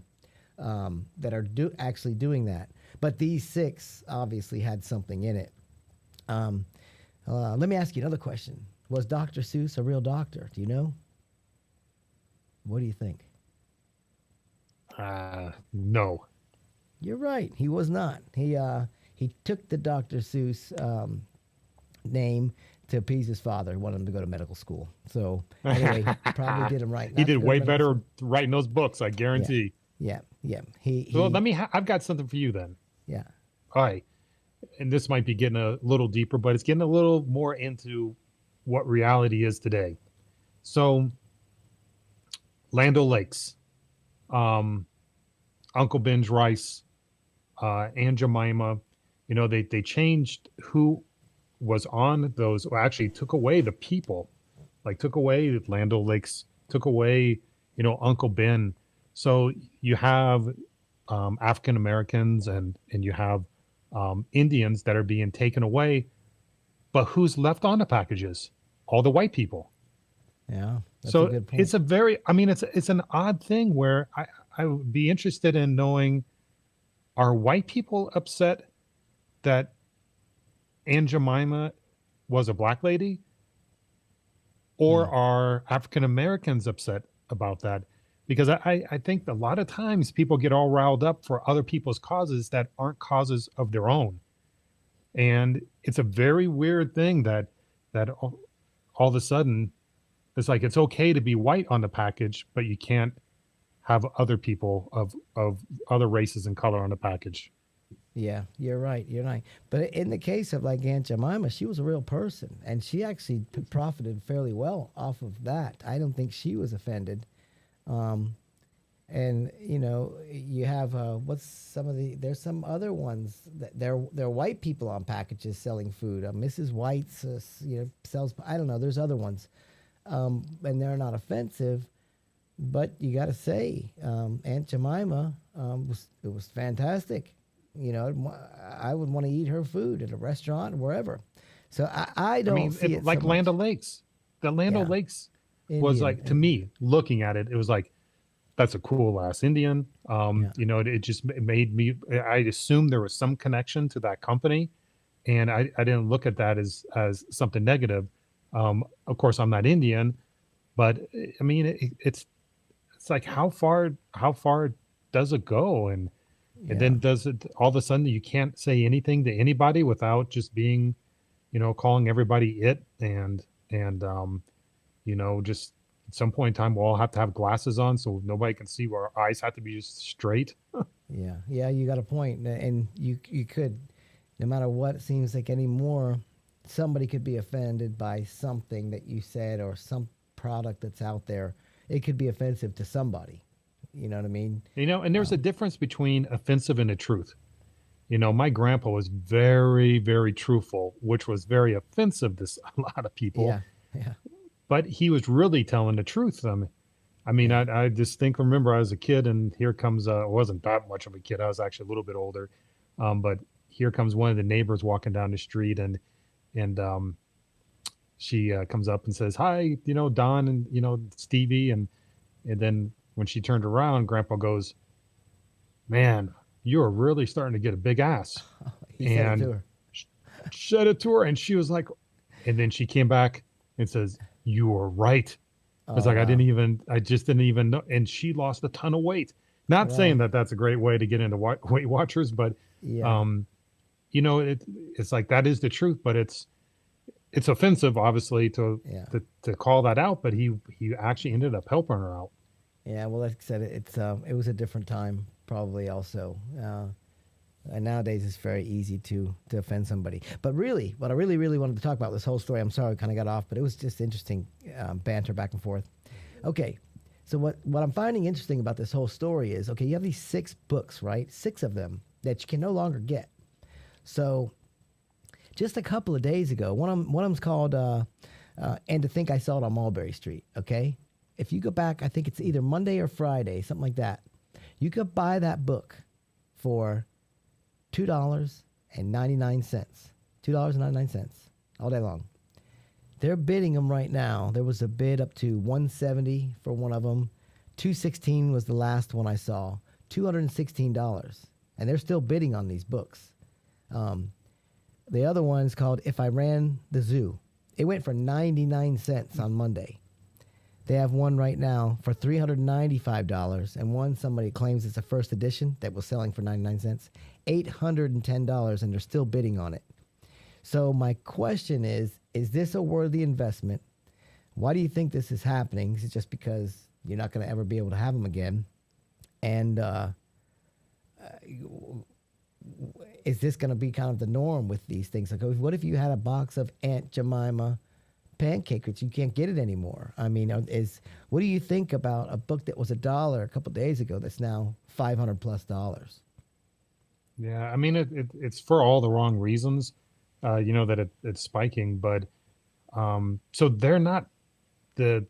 that are actually doing that. But these 6 obviously had something in it. Let me ask you another question. Was Dr. Seuss a real doctor? Do you know? What do you think? No. You're right. He was not. He took the Dr. Seuss name to appease his father, wanted him to go to medical school. So anyway, probably did him right. He Not to did go to way medical better school. writing those books, I Yeah, guarantee. yeah. Well, He I've got something for you then. yeah. All right. And this might be getting a little deeper, but it's getting a little more into what reality is today. So, Land O'Lakes, um, Uncle Ben's Rice, Aunt Jemima, they changed who was on those, or actually took away the people, like took away Land O'Lakes, took away, Uncle Ben. So you have African Americans and you have Indians that are being taken away, but who's left on the packages? All the white people. Yeah, that's a So good point. it's it's an odd thing where I would be interested in knowing, are white people upset that Aunt Jemima was a black lady, or Hmm. are African Americans upset about that? Because I think a lot of times people get all riled up for other people's causes that aren't causes of their own. And it's a very weird thing that all of a sudden it's like it's okay to be white on the package, but you can't have other people of other races and color on the package. Yeah, you're right. You're right. But in the case of like Aunt Jemima, she was a real person, and she actually profited fairly well off of that. I don't think she was offended. Um, and you have what's some of the there's some other ones that they're white people on packages selling food. Mrs. White's sells. I don't know. There's other ones, and they're not offensive. But you got to say, Aunt Jemima was fantastic. I would want to eat her food at a restaurant or wherever. So I I don't mean, see it so like Land much. O'Lakes. The Land Yeah, O'Lakes was Indian. like, to me, looking at it, it was like, that's a cool ass Indian. Yeah, It just made me. I assumed there was some connection to that company, and I didn't look at that as something negative. Of course, I'm not Indian, but I mean, it's like how far does it go, and yeah, then does it all of a sudden you can't say anything to anybody without just being, calling everybody it, and just at some point in time we'll all have to have glasses on so nobody can see, where our eyes have to be just straight. yeah. You got a point, and you could, no matter what it seems like anymore, somebody could be offended by something that you said or some product that's out there. It could be offensive to somebody. You know what I mean? And there's a difference between offensive and the truth. My grandpa was very, very truthful, which was very offensive to a lot of people, Yeah, yeah, but he was really telling the truth. I mean, yeah. I distinctly remember I was a kid, and here comes, I wasn't that much of a kid. I was actually a little bit older. But here comes one of the neighbors walking down the street, and she comes up and says, "Hi, Don, and, Stevie." And then when she turned around, Grandpa goes, "Man, you are really starting to get a big ass." He said it to And her. said it to her, and she was like, and then she came back and says, "You were right." It's Oh like wow. I just didn't even know, and she lost a ton of weight. Not saying Well, that that's a great way to get into Weight Watchers, but yeah, um, it's like that is the truth, but it's offensive, obviously, to yeah, to call that out. But he actually ended up helping her out. yeah. Well, like I said, it was a different time, probably also. And nowadays it's very easy to offend somebody. But really, what I really wanted to talk about this whole story. I'm sorry, I kind of got off, but it was just interesting banter back and forth. Okay, so what I'm finding interesting about this whole story is, okay, you have these 6 books, right? 6 of them that you can no longer get. So just a couple of days ago, one of them's called "And to Think I Saw It on Mulberry Street." Okay, if you go back, I think it's either Monday or Friday, something like that. You could buy that book for $2.99. $2.99 all day long. They're bidding them right now. There was a bid up to 170 for one of them. 216 was the last one I saw. $216, and they're still bidding on these books. Um, the other one's called "If I Ran the Zoo." It went for 99 cents on Monday. They have one right now for $395, and one somebody claims it's a first edition that was selling for 99 cents, $810, and they're still bidding on it. So my question is this a worthy investment? Why do you think this is happening? Is it just because you're not going to ever be able to have them again? And is this going to be kind of the norm with these things? Like, what if you had a box of Aunt Jemima pancake which you can't get it anymore? I mean, what do you think about a book that was $1 a couple of days ago that's now $500+? Yeah, I mean it's for all the wrong reasons, that it's spiking. But so they're not the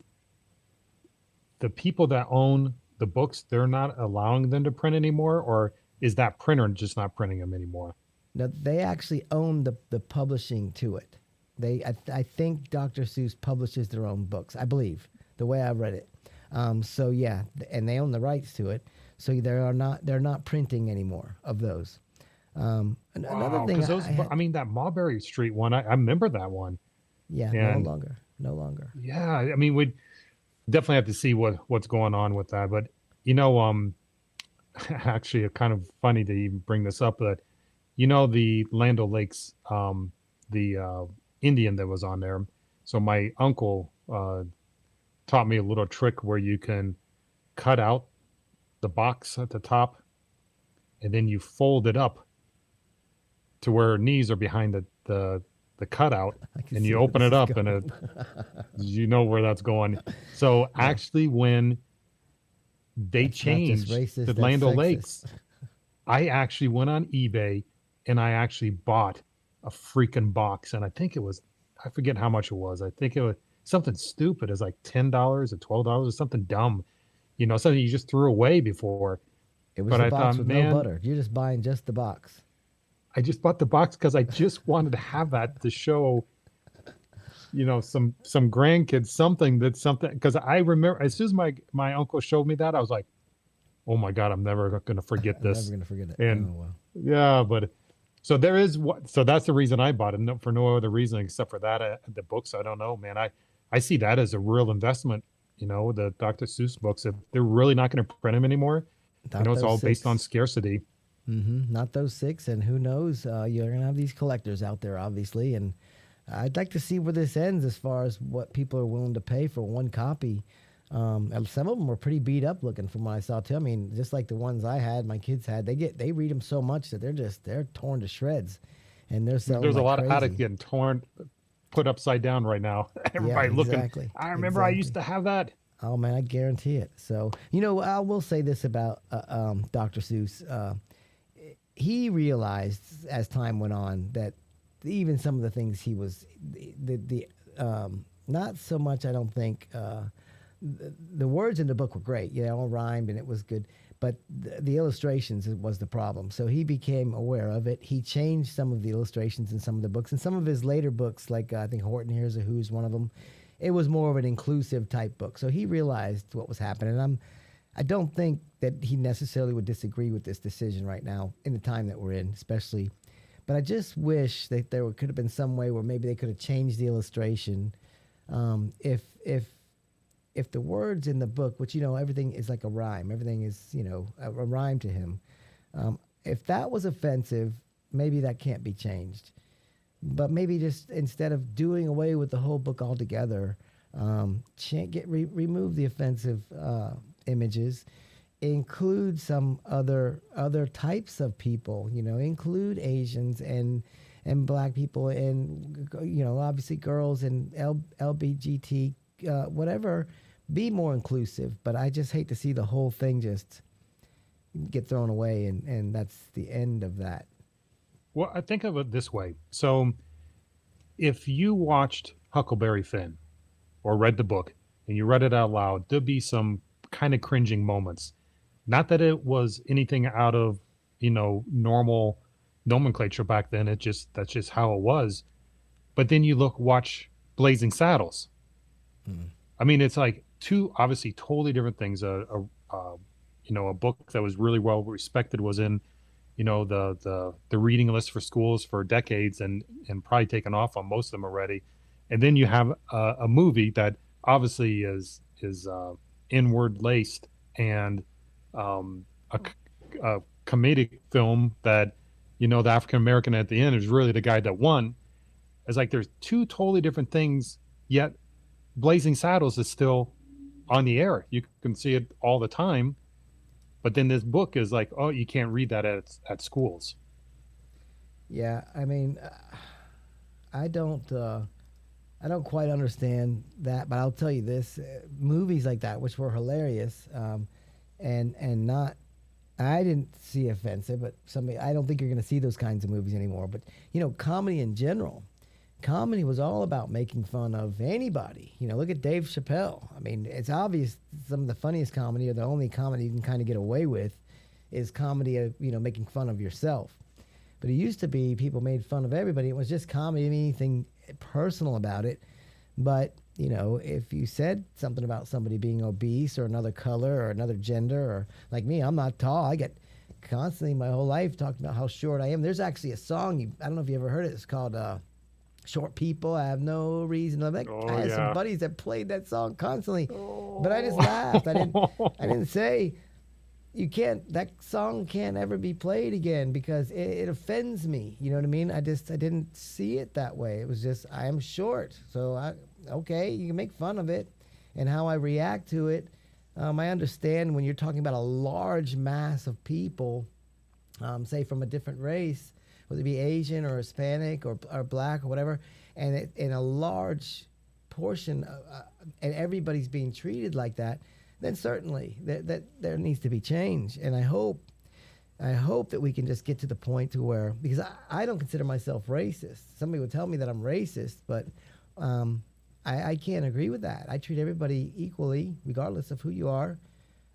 the people that own the books. They're not allowing them to print anymore, or is that printer just not printing them anymore? Now they actually own the publishing to it. I think Dr. Seuss publishes their own books. I believe the way I read it. So yeah, and they own the rights to it. So they're not printing anymore of those. Another Wow, thing because I had, I mean, that Mulberry Street one, I remember that one. yeah, no And longer, no longer. yeah, I mean, we definitely have to see what's going on with that. But actually, it's kind of funny to even bring this up, but the Land O'Lakes, the Indian that was on there. So my uncle taught me a little trick where you can cut out the box at the top, and then you fold it up to where her knees are behind the cutout, I can and see you where open this it is up, and going. you know where that's going. So Yeah, actually, when they that's not just changed the racist, that's Land sexist. O'Lakes, I actually went on eBay and I actually bought a freaking box, and I forget how much it was. I think it was something stupid. It was like $10 or $12 or something dumb, something you just threw away before. It was But the I thought, box with no man, butter. You're just buying just the box. I just bought the box because I just wanted to have that to show, some grandkids something. Because I remember as soon as my uncle showed me that, I was like, oh my God, I'm never going to forget I'm never this. gonna forget it. And Oh well. yeah, but so there is what, so that's the reason I bought it. No, for no other reason except for that, the books. I don't know, man. I see that as a real investment. The Dr. Seuss books, if they're really not going to print them anymore, Not it's those all based on six. scarcity. Not those six, and who knows? You're gonna have these collectors out there, obviously, and I'd like to see where this ends as far as what people are willing to pay for one copy. And some of them were pretty beat up looking from what I saw too. I mean, just like the ones I had, my kids had, they read them so much that they're torn to shreds, and they're selling There's a like lot of attic crazy. getting torn, put upside down right now. Yeah, Everybody looking. exactly, I remember I used exactly. to have that. Oh man, I guarantee it. So I will say this about Dr. Seuss. He realized as time went on that even some of the things he was the not so much. I don't think the words in the book were great. Yeah, all rhymed and it was good. But the illustrations was the problem. So he became aware of it. He changed some of the illustrations in some of the books. And some of his later books, like I think Horton Hears a Who's one of them, it was more of an inclusive type book. So he realized what was happening. I don't think that he necessarily would disagree with this decision right now in the time that we're in, especially. But I just wish that there could have been some way where maybe they could have changed the illustration. If the words in the book, which everything is like a rhyme, everything is a rhyme to him. If that was offensive, maybe that can't be changed. But maybe just instead of doing away with the whole book altogether, remove the offensive images, include some other types of people. Include Asians and black people and obviously girls and LBGT whatever. Be more inclusive, but I just hate to see the whole thing just get thrown away, and that's the end of that. Well, I think of it this way. So if you watched Huckleberry Finn or read the book and you read it out loud, there'd be some kind of cringing moments. Not that it was anything out of, normal nomenclature back then. That's just how it was. But then you watch Blazing Saddles. Mm. I mean, it's like two obviously totally different things. A book that was really well respected was in, the reading list for schools for decades, and probably taken off on most of them already. And then you have a movie that obviously is is inward laced, and a, a comedic film that, the African American at the end is really the guy that won. It's like there's two totally different things, yet Blazing Saddles is still on the air. You can see it all the time. But then this book is like, oh, you can't read that at schools. Yeah, I mean, I don't. I don't quite understand that, but I'll tell you this: movies like that, which were hilarious, and not, I didn't see offensive, but somebody, I don't think you're going to see those kinds of movies anymore. But comedy in general, comedy was all about making fun of anybody. Look at Dave Chappelle. I mean, it's obvious some of the funniest comedy, or the only comedy you can kind of get away with, is comedy of making fun of yourself. But it used to be people made fun of everybody. It was just comedy, anything personal about it. But, if you said something about somebody being obese or another color or another gender, or like me, I'm not tall. I get constantly my whole life talking about how short I am. There's actually a song, I don't know if you ever heard it. It's called Short People. I have no reason to like. Oh, I had some yeah. buddies that played that song constantly, but I just laughed. I didn't say you can't, that song can't ever be played again because it offends me. You know what I mean? I didn't see it that way. It was just, I am short. So okay, you can make fun of it and how I react to it. I understand when you're talking about a large mass of people, say from a different race, whether it be Asian or Hispanic or black or whatever, and in a large portion, and everybody's being treated like that, then certainly that there needs to be change. And I hope that we can just get to the point to where, because I don't consider myself racist. Somebody would tell me that I'm racist, but I can't agree with that. I treat everybody equally, regardless of who you are.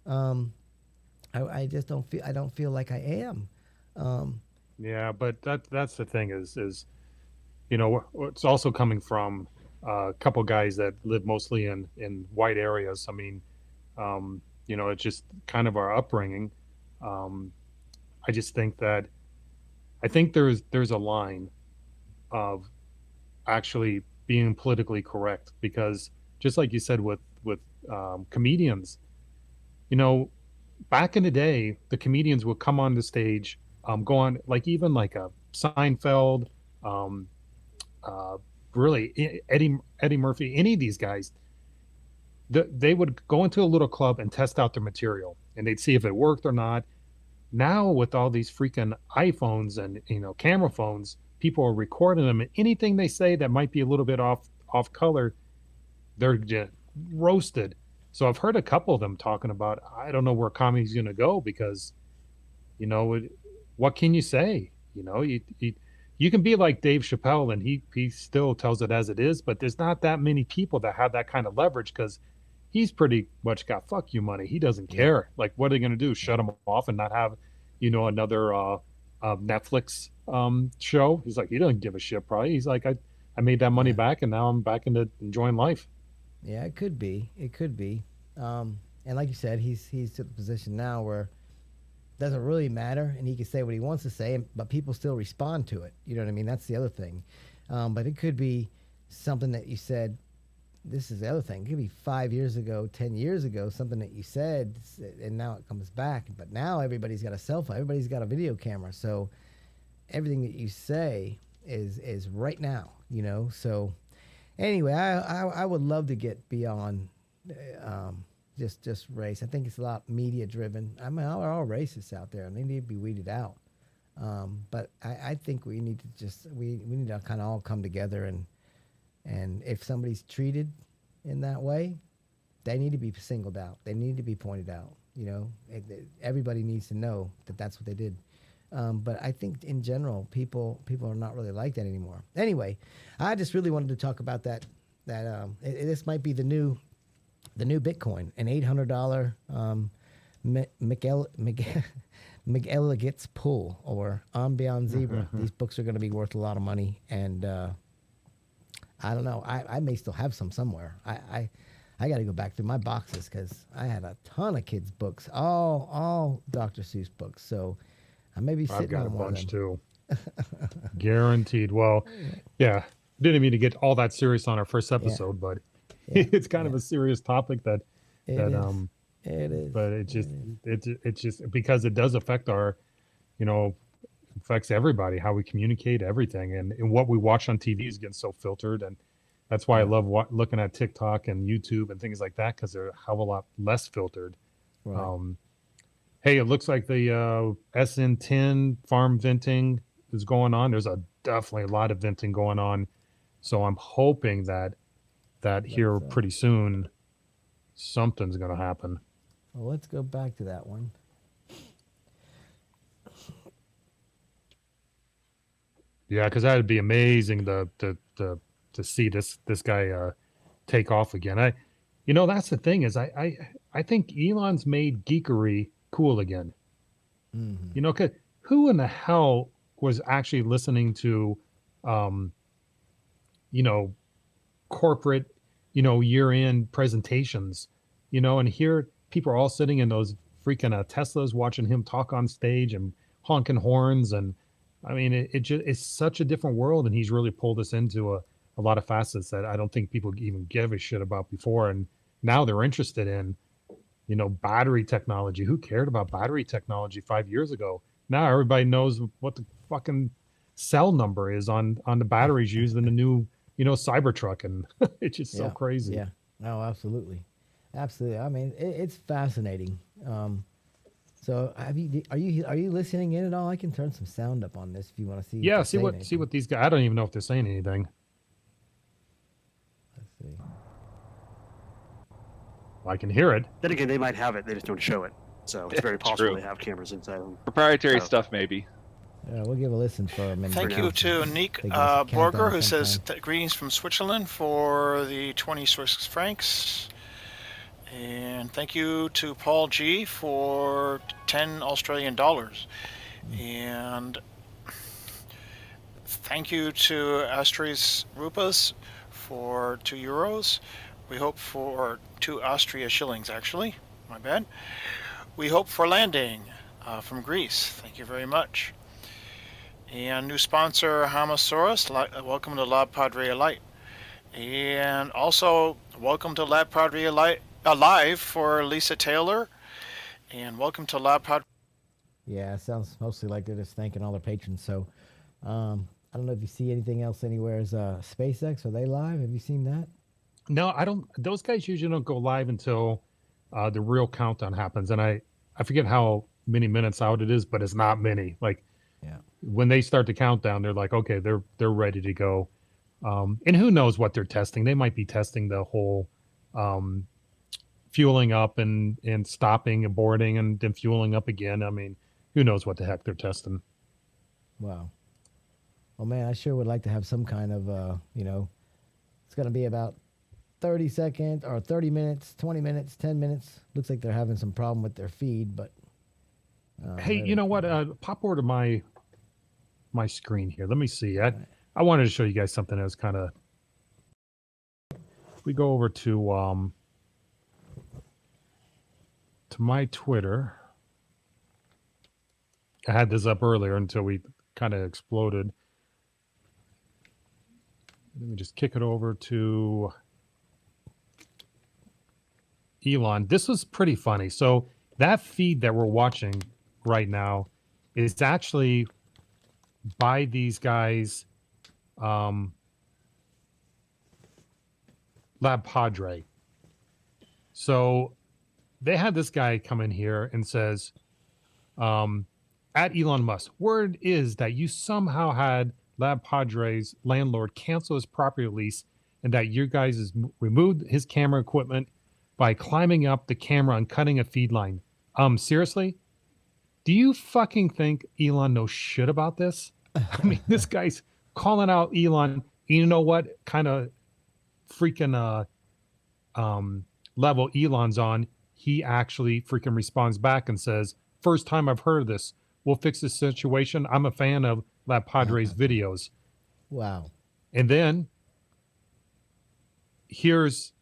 I just don't feel like I am. Yeah, but that's the thing is it's also coming from a couple guys that live mostly in white areas. I mean, it's just kind of our upbringing. Um, I just think that I think there's a line of actually being politically correct, because just like you said with comedians, you know, back in the day, the comedians would come on the stage, go on like even like a Seinfeld, um, uh, really Eddie Murphy, any of these guys, they would go into a little club and test out their material, and they'd see if it worked or not. Now with all these freaking iPhones and camera phones, people are recording them, and anything they say that might be a little bit off color, they're just roasted. So I've heard a couple of them talking about, I don't know where comedy's going to go, because you know it, what can you say? You can be like Dave Chappelle, and he still tells it as it is, but there's not that many people that have that kind of leverage, because he's pretty much got fuck you money. He doesn't Yeah. care. Like, what are they going to do? Shut him off and not have, another Netflix show? He's like, he doesn't give a shit. Probably. He's like, I made that money Yeah. back, and now I'm back into enjoying life. Yeah, it could be. It could be. And like you said, he's to the position now where it doesn't really matter, and he can say what he wants to say, but people still respond to it. You know what I mean? That's the other thing. But it could be something that you said. This is the other thing. It could be 5 years ago, 10 years ago, something that you said, and now it comes back. But now everybody's got a cell phone. Everybody's got a video camera. So everything that you say is right now. So anyway, I would love to get beyond just race. I think it's a lot media driven. I mean, we're all racists out there, and they need to be weeded out. But I think we need to we need to kind of all come together, and if somebody's treated in that way, they need to be singled out. They need to be pointed out. Everybody needs to know that that's what they did. But I think in general, people are not really like that anymore. Anyway, I just really wanted to talk about that. This might be the new Bitcoin, an $800 McElligot's Pool, or Ambient Zebra. These books are going to be worth a lot of money, and I don't know. I may still have some somewhere. I got to go back through my boxes, because I had a ton of kids' books, all Dr. Seuss books. So I may be I've sitting got a on one of bunch them. too, guaranteed. Well, yeah, didn't mean to get all that serious on our first Yeah, episode, but yeah, it's kind yeah, of a serious topic that It That is. It is. but It is. it's just because it does affect our, you know, affects everybody, how we communicate, everything, and what we watch on TV is getting so filtered, and that's why I Yeah. love looking at TikTok and YouTube and things like that because they're a hell of a lot less filtered. Right. Um, hey, it looks like the SN10 farm venting is going on. There's definitely a lot of venting going on, so I'm hoping that here Let's pretty soon something's going to happen. well, let's go back to that one. Yeah, because that'd be amazing to see this guy take off again. That's the thing is I think Elon's made geekery cool again. Hmm. 'Cause who in the hell was actually listening to, um, you know, corporate, year-end presentations, and here people are all sitting in those freaking Teslas watching him talk on stage and honking horns. And I mean, it's such a different world. And he's really pulled us into a lot of facets that I don't think people even give a shit about before. And now they're interested in, battery technology. Who cared about battery technology 5 years ago? Now everybody knows what the fucking cell number is on the batteries used in the new, Cybertruck, and it's just so Yeah. crazy. Yeah. Oh, absolutely. Absolutely. I mean, it's fascinating. So are you listening in at all? I can turn some sound up on this if you want to see if Yeah, they're see saying what anything. these guys. I don't even know if they're saying anything. Let's see. I can hear it. Then again, they might have it. They just don't show it. So it's very possible True. they have cameras inside them. Proprietary So- stuff, maybe. We'll give a listen for a minute. Thank now. you to Nick They give us a Borger, countdown who says sometime. greetings from Switzerland for the 20 Swiss francs. And thank you to Paul G for 10 Australian dollars. And thank you to Astris Rupas for €2. We hope for 2 Austria shillings, actually. My bad. We hope for landing from Greece. Thank you very much. And new sponsor, Hamasaurus. Welcome to Lab Padre Elite. And also, welcome to Lab Padre Elite Alive for Lisa Taylor. And welcome to Lab Padre. Yeah, it sounds mostly like they're just thanking all their patrons. So, I don't know if you see anything else anywhere. Is SpaceX, are they live? Have you seen that? No, I don't. Those guys usually don't go live until the real countdown happens, and I forget how many minutes out it is, but it's not many. Like Yeah. when they start the countdown, they're like, okay, they're ready to go. And who knows what they're testing? They might be testing the whole fueling up and stopping and boarding and then fueling up again. I mean, who knows what the heck they're testing? Wow. Well, man, I sure would like to have some kind of, it's going to be about 30 seconds or 30 minutes, 20 minutes, 10 minutes. Looks like they're having some problem with their feed, but. Hey, there you know they what? go. Pop over to my screen here. Let me see. I wanted to show you guys something that was kind of. If we go over to my Twitter. I had this up earlier until we kind of exploded. Let me just kick it over to Elon. This was pretty funny. So that feed that we're watching right now is actually by these guys, Lab Padre. So they had this guy come in here and says, at Elon Musk, word is that you somehow had Lab Padre's landlord cancel his property lease and that you guys has removed his camera equipment by climbing up the camera and cutting a feed line. Seriously? Do you fucking think Elon knows shit about this? I mean, this guy's calling out Elon. You know what kind of freaking level Elon's on? He actually freaking responds back and says, first time I've heard of this. We'll fix this situation. I'm a fan of Lab Padre's videos. Wow. And then here's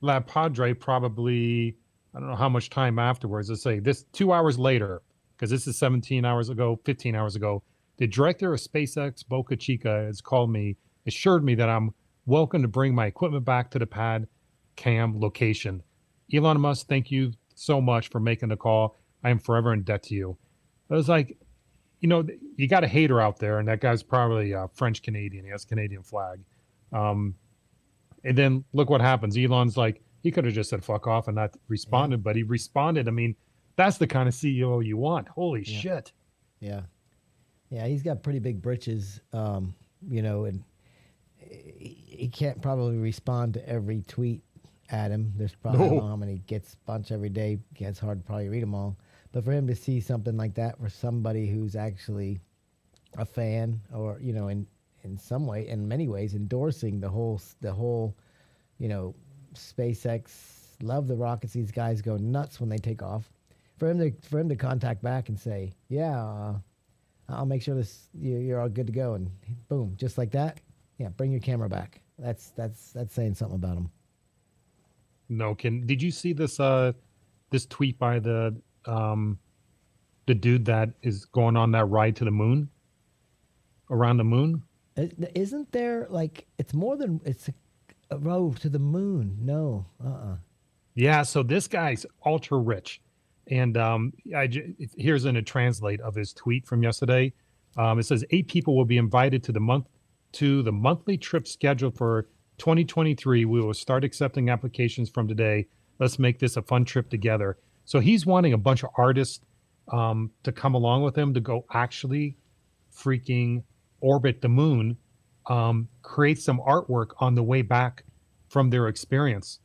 Lab Padre probably, I don't know how much time afterwards. Let's say this 2 hours later, because this is 17 hours ago, 15 hours ago. The director of SpaceX, Boca Chica, has called me, assured me that I'm welcome to bring my equipment back to the pad cam location. Elon Musk, thank you so much for making the call. I am forever in debt to you. I was like, you got a hater out there, and that guy's probably French Canadian. He has a Canadian flag. Um, and then look what happens. Elon's like, he could have just said fuck off and not responded, but he responded. I mean, that's the kind of CEO you want. Holy Yeah. shit. Yeah. Yeah, he's got pretty big britches, and he can't probably respond to every tweet at him. There's probably, I don't know how many gets bunch every day. It's hard to probably read them all. But for him to see something like that for somebody who's actually a fan, or in some way, in many ways, endorsing the whole, SpaceX, love the rockets. These guys go nuts when they take off. For him to contact back and say, yeah, I'll make sure you're all good to go, and boom, just like that. Yeah, bring your camera back. That's saying something about him. No, did you see this this tweet by the dude that is going on that ride to the moon, around the moon? Isn't there, like, it's more than it's a road to the moon? No, Yeah, so this guy's ultra rich, and here's a translate of his tweet from yesterday. It says 8 people will be invited to the monthly trip scheduled for 2023. We will start accepting applications from today. Let's make this a fun trip together. So he's wanting a bunch of artists to come along with him to go actually freaking orbit the moon, create some artwork on the way back from their experience.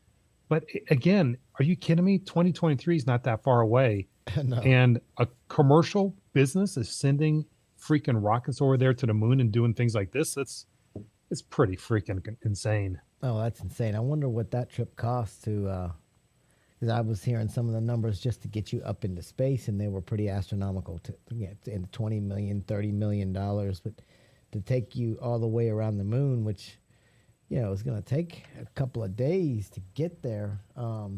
But again, are you kidding me? 2023 is not that far away. No. And a commercial business is sending freaking rockets over there to the moon and doing things like this. It's pretty freaking insane. Oh, that's insane. I wonder what that trip costs to, because I was hearing some of the numbers just to get you up into space, and they were pretty astronomical, in $20 million, $30 million. But to take you all the way around the moon, which, it's going to take a couple of days to get there. A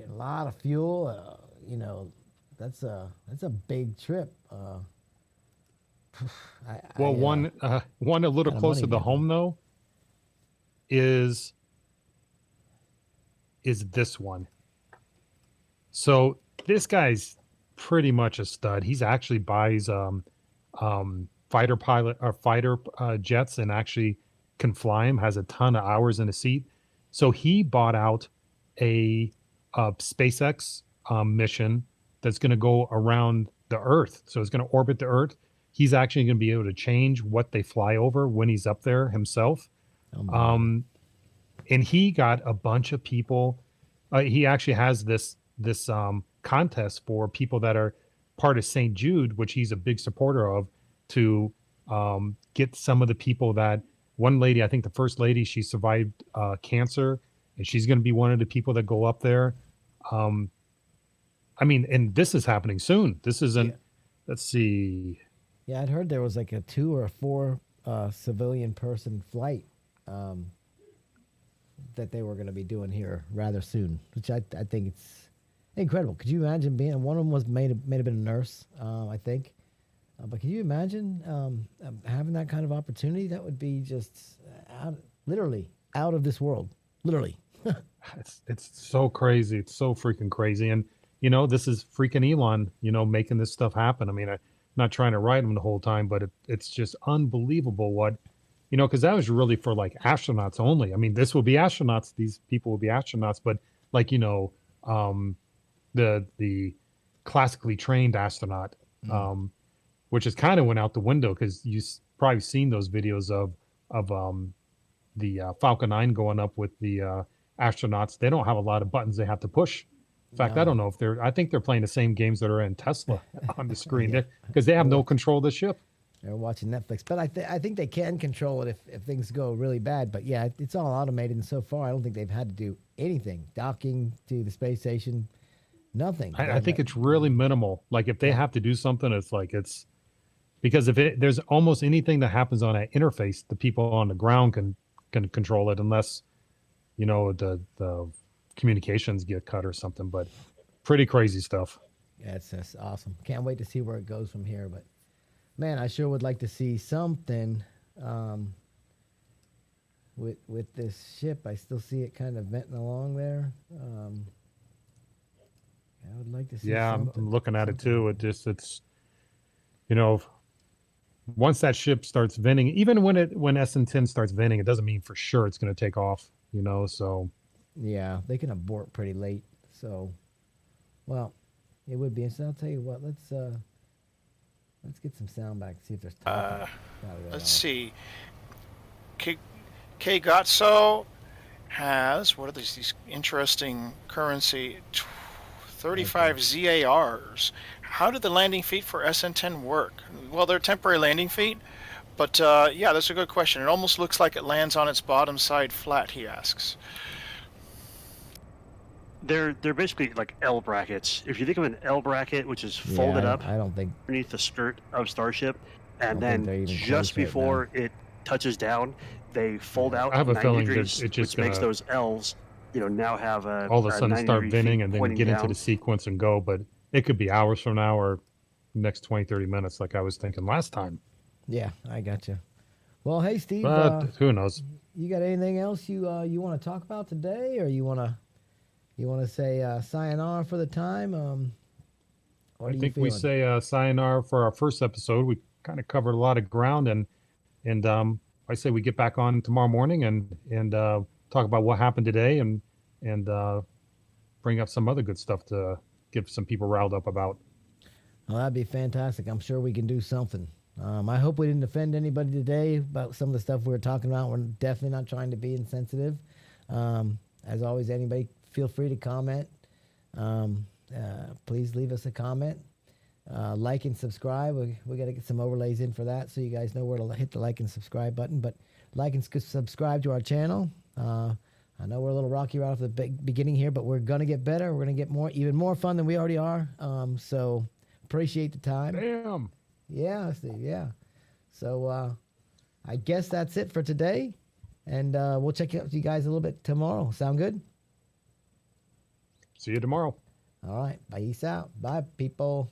lot of fuel, that's a big trip. One a little closer to home though is this one. So this guy's pretty much a stud. He's actually buys fighter jets and actually can fly him. Has a ton of hours in a seat. So he bought out a SpaceX mission that's going to go around the Earth. So it's going to orbit the Earth. He's actually going to be able to change what they fly over when he's up there himself. And he got a bunch of people. He actually has this contest for people that are part of St. Jude, which he's a big supporter of, to get some of the people that, one lady, I think the first lady, she survived cancer, and she's going to be one of the people that go up there. And this is happening soon. This isn't, let's see. Yeah, I'd heard there was like a 2 or 4 civilian person flight that they were going to be doing here rather soon, which I think it's incredible. Could you imagine being, one of them was may have been a nurse, I think. But can you imagine having that kind of opportunity? That would be just literally out of this world, literally. It's so crazy. It's so freaking crazy. And, this is freaking Elon, making this stuff happen. I mean, I'm not trying to write him the whole time, but it's just unbelievable what, because that was really for like astronauts only. I mean, this will be astronauts. These people will be astronauts, but like, the classically trained astronaut, which is kind of went out the window, because you probably seen those videos of the Falcon 9 going up with the astronauts. They don't have a lot of buttons they have to push. In fact, I don't know if I think they're playing the same games that are in Tesla on the screen, because they have no control of the ship. They're watching Netflix, but I think they can control it if things go really bad. But yeah, it's all automated, and so far I don't think they've had to do anything. Docking to the space station, nothing. I think it's really minimal. Like if they have to do something, it's because if there's almost anything that happens on that interface, the people on the ground can control it, unless the communications get cut or something. But pretty crazy stuff. Yeah, it's awesome. Can't wait to see where it goes from here. But man, I sure would like to see something with this ship. I still see it kind of venting along there. I would like to see. Yeah, I'm something, looking at it something. too. It's you know, once that ship starts venting, even when SN10 starts venting, it doesn't mean for sure it's going to take off. So Yeah, they can abort pretty late. So, well, it would be interesting. I'll tell you what. Let's get some sound back. See if there's talking. Let's see. K Gotso has, what are these interesting currency? 35 ZARs. How do the landing feet for SN10 work? Well, they're temporary landing feet, but yeah, that's a good question. It almost looks like it lands on its bottom side flat, he asks. They're basically like L brackets. If you think of an L bracket, which is Yeah, folded up I don't think. underneath the skirt of Starship, and I don't think they're then even just close right before it touches down, they fold out I have a 90 feeling that degrees, it's just which makes gonna those L's, now have a all of a sudden 90 start degree venting feet and then pointing get into down. the sequence and go. But it could be hours from now or next 20, 30 minutes, like I was thinking last time. Yeah, I got you. Well, hey Steve, But who knows? you got anything else you want to talk about today, or you want to say sayonara for the time? What I are you think we feeling? say sayonara for our first episode. We kind of covered a lot of ground, and I say we get back on tomorrow morning and talk about what happened today and bring up some other good stuff to get some people riled up about. Well, that'd be fantastic. I'm sure we can do something. I hope we didn't offend anybody today about some of the stuff we were talking about. We're definitely not trying to be insensitive. As always, anybody feel free to comment. Please leave us a comment. Like and subscribe. We got to get some overlays in for that, so you guys know where to hit the like and subscribe button. But like and subscribe to our channel. I know we're a little rocky right off the beginning here, but we're gonna get better. We're gonna get even more fun than we already are. So appreciate the time. Damn. Yeah, Steve. Yeah. So I guess that's it for today, and we'll check out with you guys a little bit tomorrow. Sound good? See you tomorrow. All right. Peace out. Bye, people.